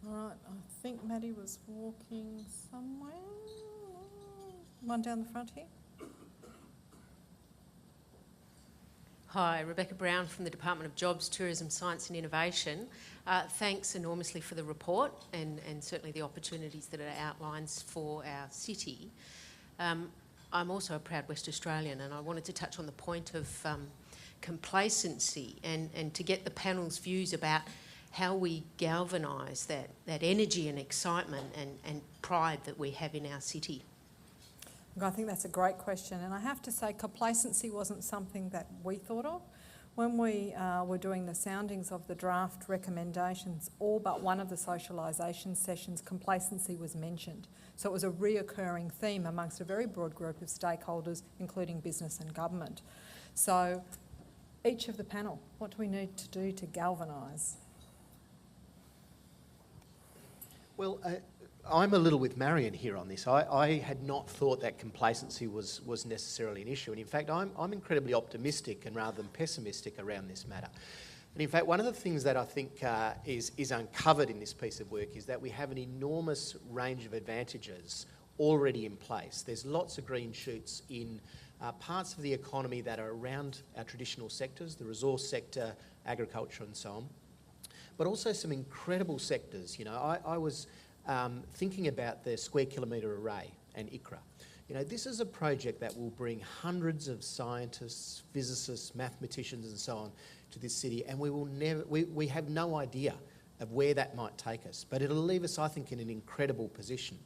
All right, I think Maddie was walking somewhere. One down the front here. Hi, Rebecca Brown from the Department of Jobs, Tourism, Science and Innovation. Thanks enormously for the report and certainly the opportunities that it outlines for our city. I'm also a proud West Australian, and I wanted to touch on the point of complacency and to get the panel's views about how we galvanise that energy and excitement and pride that we have in our city. I think that's a great question, and I have to say complacency wasn't something that we thought of. When we were doing the soundings of the draft recommendations, all but one of the socialisation sessions, complacency was mentioned. So it was a reoccurring theme amongst a very broad group of stakeholders, including business and government. So each of the panel, what do we need to do to galvanise? Well, I'm a little with Marion here on this. I had not thought that complacency was necessarily an issue, and in fact I'm incredibly optimistic and rather than pessimistic around this matter. And in fact, one of the things that I think is uncovered in this piece of work is that we have an enormous range of advantages already in place. There's lots of green shoots in parts of the economy that are around our traditional sectors, the resource sector, agriculture and so on, but also some incredible sectors. You know, I was thinking about the Square Kilometre Array and ICRA. You know, this is a project that will bring hundreds of scientists, physicists, mathematicians and so on to this city, and we have no idea of where that might take us, but it'll leave us, I think, in an incredible position.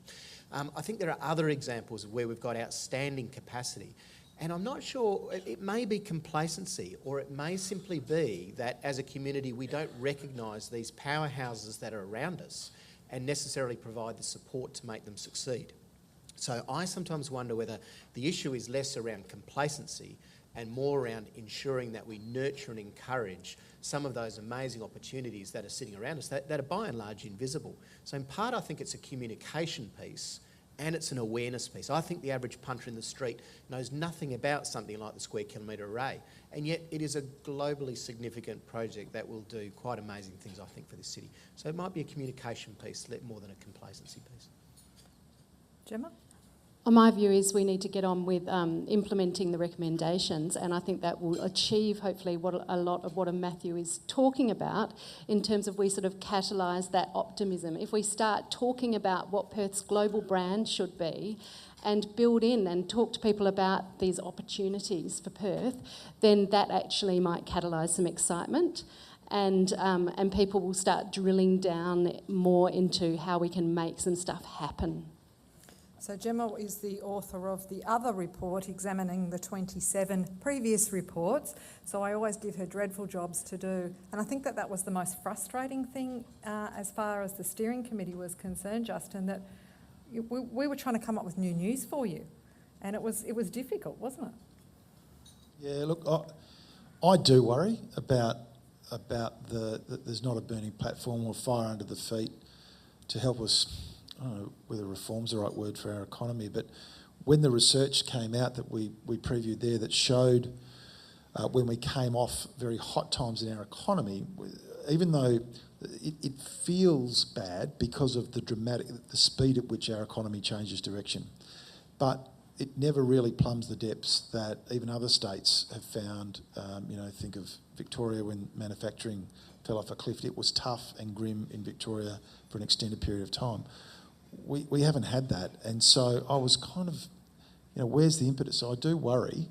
I think there are other examples of where we've got outstanding capacity, and I'm not sure, it may be complacency, or it may simply be that as a community we don't recognise these powerhouses that are around us and necessarily provide the support to make them succeed. So I sometimes wonder whether the issue is less around complacency and more around ensuring that we nurture and encourage some of those amazing opportunities that are sitting around us that are by and large invisible. So in part, I think it's a communication piece and it's an awareness piece. I think the average punter in the street knows nothing about something like the Square Kilometre Array, and yet it is a globally significant project that will do quite amazing things, I think, for this city. So it might be a communication piece more than a complacency piece. Gemma? My view is we need to get on with implementing the recommendations, and I think that will achieve hopefully what a lot of what Matthew is talking about in terms of we sort of catalyse that optimism. If we start talking about what Perth's global brand should be and build in and talk to people about these opportunities for Perth, then that actually might catalyse some excitement. And people will start drilling down more into how we can make some stuff happen. So Gemma is the author of the other report examining the 27 previous reports, so I always give her dreadful jobs to do. And I think that was the most frustrating thing as far as the steering committee was concerned, Justin, that we were trying to come up with new news for you, and it was difficult, wasn't it? Yeah, look, I do worry about that there's not a burning platform or fire under the feet to help us. I don't know whether reform's the right word for our economy, but when the research came out that we previewed there that showed when we came off very hot times in our economy, even though it feels bad because of the speed at which our economy changes direction, but it never really plumbs the depths that even other states have found. Think of Victoria when manufacturing fell off a cliff. It was tough and grim in Victoria for an extended period of time. We haven't had that, and so I was kind of, where's the impetus? So I do worry,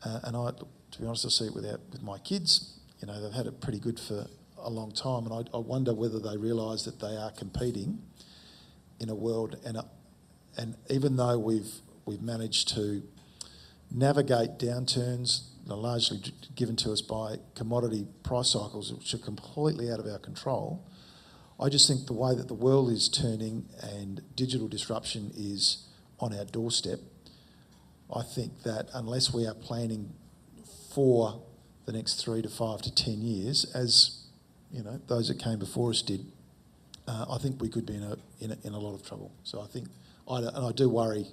and to be honest, I see it with my kids. They've had it pretty good for a long time, and I wonder whether they realise that they are competing in a world, and even though we've managed to navigate downturns, largely given to us by commodity price cycles, which are completely out of our control. I just think the way that the world is turning and digital disruption is on our doorstep, I think that unless we are planning for the next 3 to 5 to 10 years, as those that came before us did, I think we could be in a lot of trouble. So I think, I do worry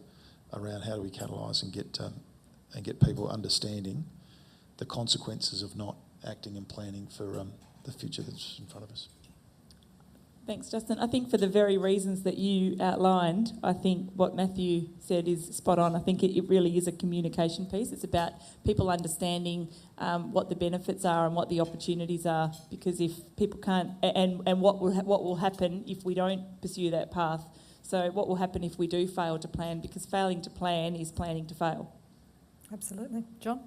around how do we catalyse and get people understanding the consequences of not acting and planning for the future that's in front of us. Thanks, Justin. I think for the very reasons that you outlined, I think what Matthew said is spot on. I think it really is a communication piece. It's about people understanding what the benefits are and what the opportunities are, because if people can't, and what will happen if we don't pursue that path. So what will happen if we do fail to plan, because failing to plan is planning to fail. Absolutely. John?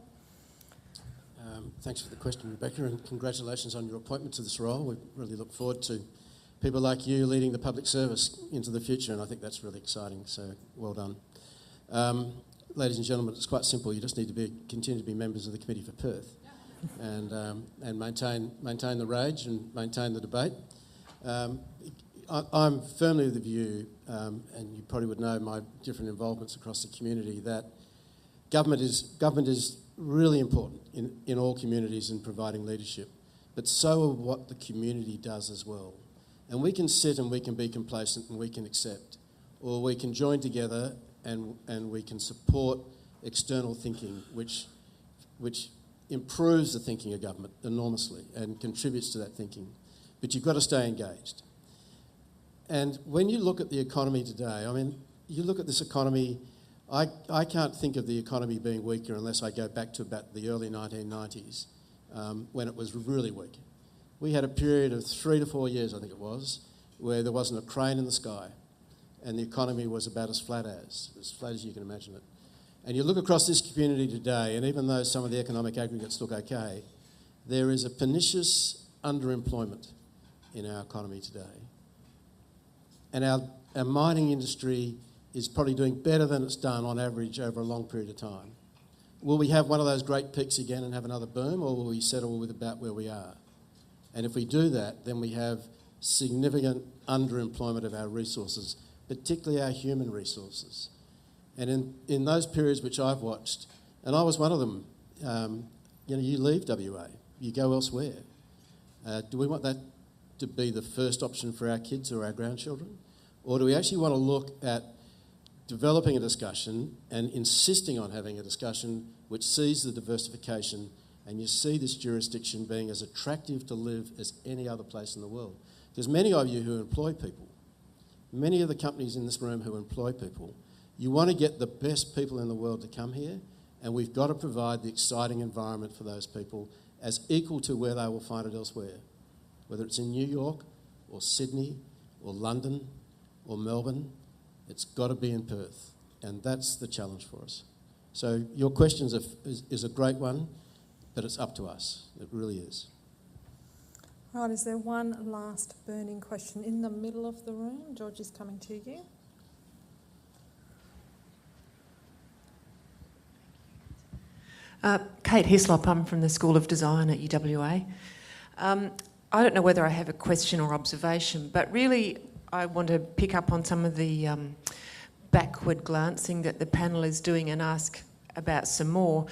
Thanks for the question, Rebecca, and congratulations on your appointment to this role. We really look forward to people like you leading the public service into the future, and I think that's really exciting, so well done. Ladies and gentlemen, it's quite simple. You just need to continue to be members of the Committee for Perth and maintain the rage and maintain the debate. I'm firmly of the view, and you probably would know my different involvements across the community, that government is really important in all communities in providing leadership, but so are what the community does as well. And we can sit and we can be complacent and we can accept, or we can join together and we can support external thinking, which improves the thinking of government enormously and contributes to that thinking. But you've got to stay engaged. And when you look at the economy today, you look at this economy, I can't think of the economy being weaker unless I go back to about the early 1990s, when it was really weak. We had a period of 3 to 4 years, I think it was, where there wasn't a crane in the sky and the economy was about as flat as you can imagine it. And you look across this community today, and even though some of the economic aggregates look okay, there is a pernicious underemployment in our economy today. And our mining industry is probably doing better than it's done on average over a long period of time. Will we have one of those great peaks again and have another boom, or will we settle with about where we are? And if we do that, then we have significant underemployment of our resources, particularly our human resources. And in those periods which I've watched, and I was one of them, you leave WA, you go elsewhere. Do we want that to be the first option for our kids or our grandchildren? Or do we actually want to look at developing a discussion and insisting on having a discussion which sees the diversification, and you see this jurisdiction being as attractive to live as any other place in the world? Because many of you who employ people, many of the companies in this room who employ people, you want to get the best people in the world to come here, and we've got to provide the exciting environment for those people as equal to where they will find it elsewhere, whether it's in New York or Sydney or London or Melbourne. It's got to be in Perth, and that's the challenge for us. So your question is a great one, but it's up to us. It really is. Right, is there one last burning question in the middle of the room? George is coming to you. Kate Hislop, I'm from the School of Design at UWA. I don't know whether I have a question or observation, but really I want to pick up on some of the backward glancing that the panel is doing and ask about some more.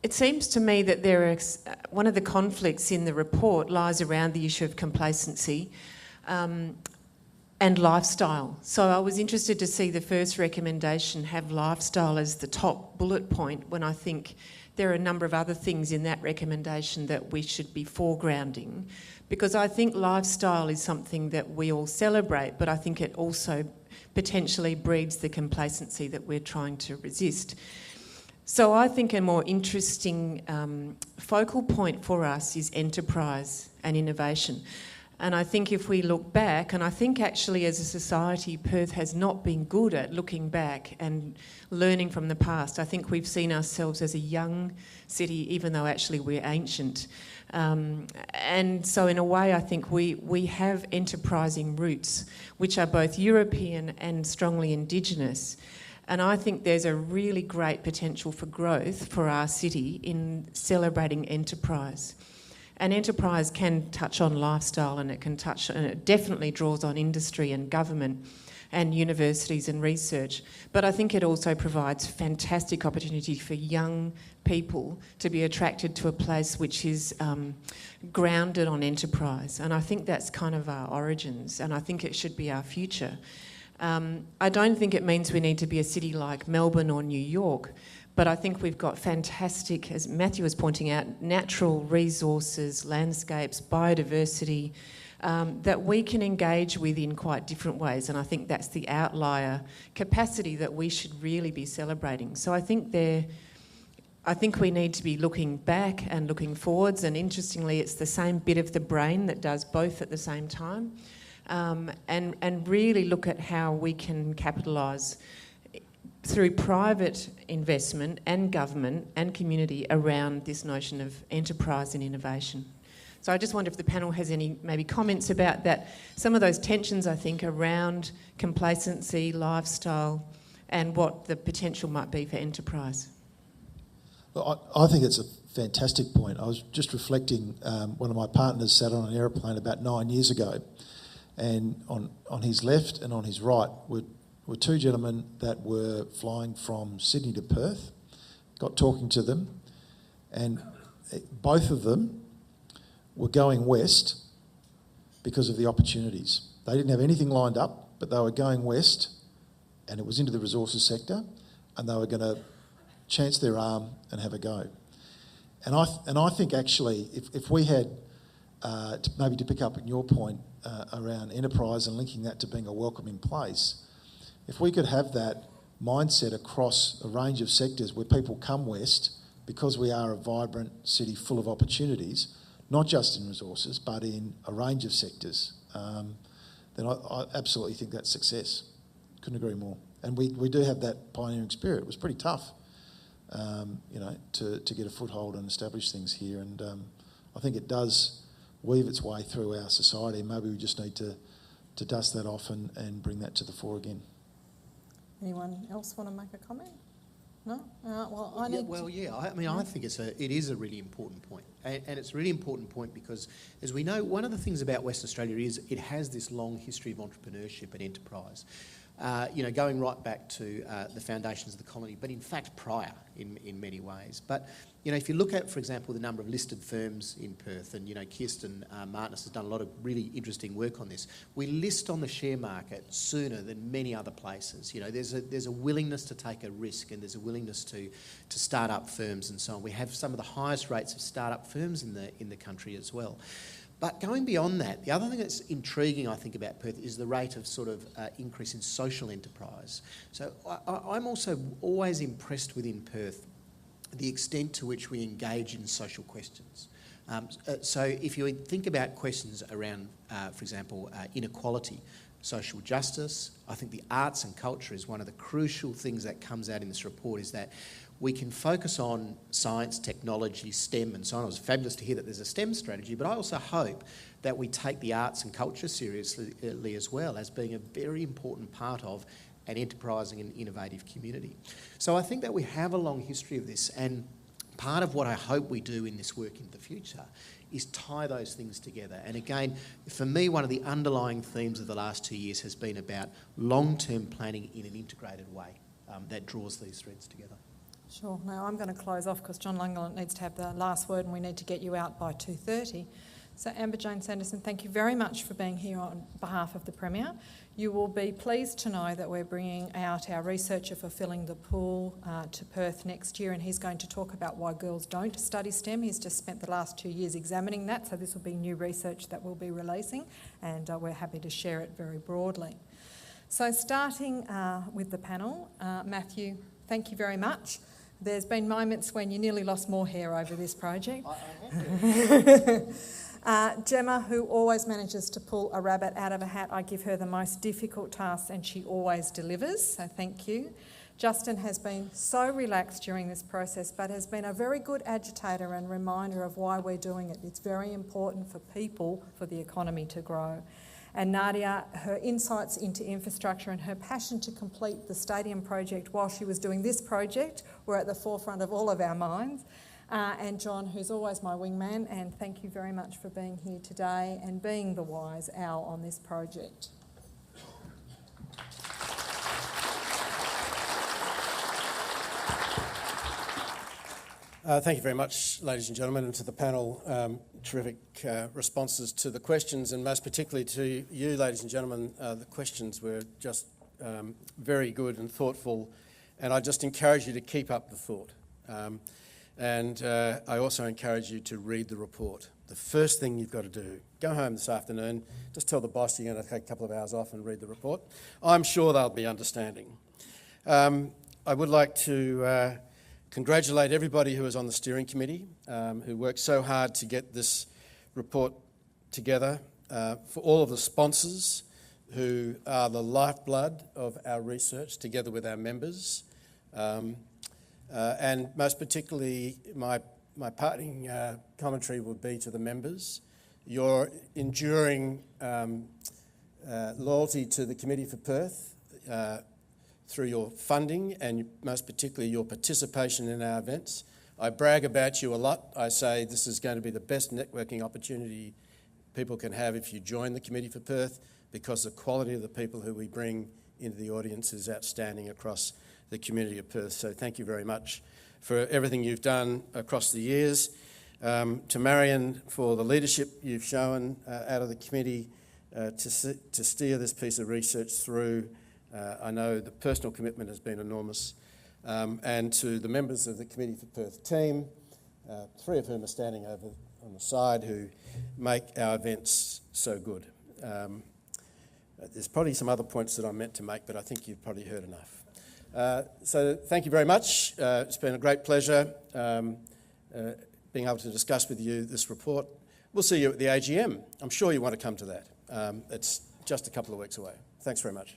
It seems to me that one of the conflicts in the report lies around the issue of complacency and lifestyle. So I was interested to see the first recommendation have lifestyle as the top bullet point, when I think there are a number of other things in that recommendation that we should be foregrounding, because I think lifestyle is something that we all celebrate, but I think it also potentially breeds the complacency that we're trying to resist. So I think a more interesting focal point for us is enterprise and innovation. And I think if we look back, and I think actually as a society, Perth has not been good at looking back and learning from the past. I think we've seen ourselves as a young city, even though actually we're ancient. And so in a way, I think we have enterprising roots, which are both European and strongly Indigenous. And I think there's a really great potential for growth for our city in celebrating enterprise. And enterprise can touch on lifestyle, and it definitely draws on industry and government and universities and research. But I think it also provides fantastic opportunity for young people to be attracted to a place which is grounded on enterprise. And I think that's kind of our origins, and I think it should be our future. I don't think it means we need to be a city like Melbourne or New York, but I think we've got fantastic, as Matthew was pointing out, natural resources, landscapes, biodiversity, that we can engage with in quite different ways. And I think that's the outlier capacity that we should really be celebrating. So I think we need to be looking back and looking forwards. And interestingly, it's the same bit of the brain that does both at the same time. And really look at how we can capitalise through private investment and government and community around this notion of enterprise and innovation. So I just wonder if the panel has any maybe comments about that. Some of those tensions, I think, around complacency, lifestyle, and what the potential might be for enterprise. Well, I think it's a fantastic point. I was just reflecting, one of my partners sat on an aeroplane about 9 years ago, and on his left and on his right were two gentlemen that were flying from Sydney to Perth, got talking to them, and both of them were going west because of the opportunities. They didn't have anything lined up, but they were going west, and it was into the resources sector, and they were going to chance their arm and have a go. And I think actually, if we had, maybe to pick up on your point around enterprise and linking that to being a welcoming place, if we could have that mindset across a range of sectors where people come west because we are a vibrant city full of opportunities, not just in resources, but in a range of sectors, then I absolutely think that's success. Couldn't agree more. And we do have that pioneering spirit. It was pretty tough, to get a foothold and establish things here. And I think it does weave its way through our society. Maybe we just need to dust that off and bring that to the fore again. Anyone else want to make a comment? No? I think it is a really important point. And it's a really important point because, as we know, one of the things about Western Australia is it has this long history of entrepreneurship and enterprise. going right back to the foundations of the colony, but in fact prior in many ways. But, if you look at, for example, the number of listed firms in Perth, and, Kirsten Martinus has done a lot of really interesting work on this, we list on the share market sooner than many other places. There's a willingness to take a risk, and there's a willingness to start up firms and so on. We have some of the highest rates of start-up firms in the country as well. But going beyond that, the other thing that's intriguing, I think, about Perth is the rate of sort of increase in social enterprise. So I'm also always impressed within Perth the extent to which we engage in social questions. So if you think about questions around, for example, inequality, social justice, I think the arts and culture is one of the crucial things that comes out in this report, is that we can focus on science, technology, STEM and so on. It was fabulous to hear that there's a STEM strategy, but I also hope that we take the arts and culture seriously as well as being a very important part of an enterprising and innovative community. So I think that we have a long history of this, and part of what I hope we do in this work in the future is tie those things together. And again, for me, one of the underlying themes of the last 2 years has been about long-term planning in an integrated way that draws these threads together. Sure. Now I'm going to close off because John Lungalant needs to have the last word and we need to get you out by 2:30. So Amber-Jane Sanderson, thank you very much for being here on behalf of the Premier. You will be pleased to know that we're bringing out our researcher for filling the pool to Perth next year, and he's going to talk about why girls don't study STEM. He's just spent the last 2 years examining that, so this will be new research that we'll be releasing, and we're happy to share it very broadly. So starting with the panel, Matthew, thank you very much. There's been moments when you nearly lost more hair over this project. Gemma, who always manages to pull a rabbit out of a hat, I give her the most difficult tasks and she always delivers, so thank you. Justin has been so relaxed during this process, but has been a very good agitator and reminder of why we're doing it. It's very important for people, for the economy to grow. And Nadia, her insights into infrastructure and her passion to complete the stadium project while she was doing this project were at the forefront of all of our minds. And John, who's always my wingman, and thank you very much for being here today and being the wise owl on this project. Thank you very much, ladies and gentlemen, and to the panel. Terrific responses to the questions, and most particularly to you, ladies and gentlemen. The questions were just very good and thoughtful, and I just encourage you to keep up the thought. And I also encourage you to read the report. The first thing you've got to do, go home this afternoon, just tell the boss you're going to take a couple of hours off and read the report. I'm sure they'll be understanding. I would like to congratulate everybody who was on the steering committee, who worked so hard to get this report together, for all of the sponsors who are the lifeblood of our research, together with our members, and most particularly my parting commentary would be to the members. Your enduring loyalty to the Committee for Perth, through your funding and most particularly your participation in our events. I brag about you a lot. I say this is going to be the best networking opportunity people can have if you join the Committee for Perth, because the quality of the people who we bring into the audience is outstanding across the community of Perth. So thank you very much for everything you've done across the years. To Marion, for the leadership you've shown out of the committee to steer this piece of research through. I know the personal commitment has been enormous. And to the members of the Committee for Perth team, three of whom are standing over on the side, who make our events so good. There's probably some other points that I meant to make, but I think you've probably heard enough. So thank you very much. It's been a great pleasure being able to discuss with you this report. We'll see you at the AGM. I'm sure you want to come to that. It's just a couple of weeks away. Thanks very much.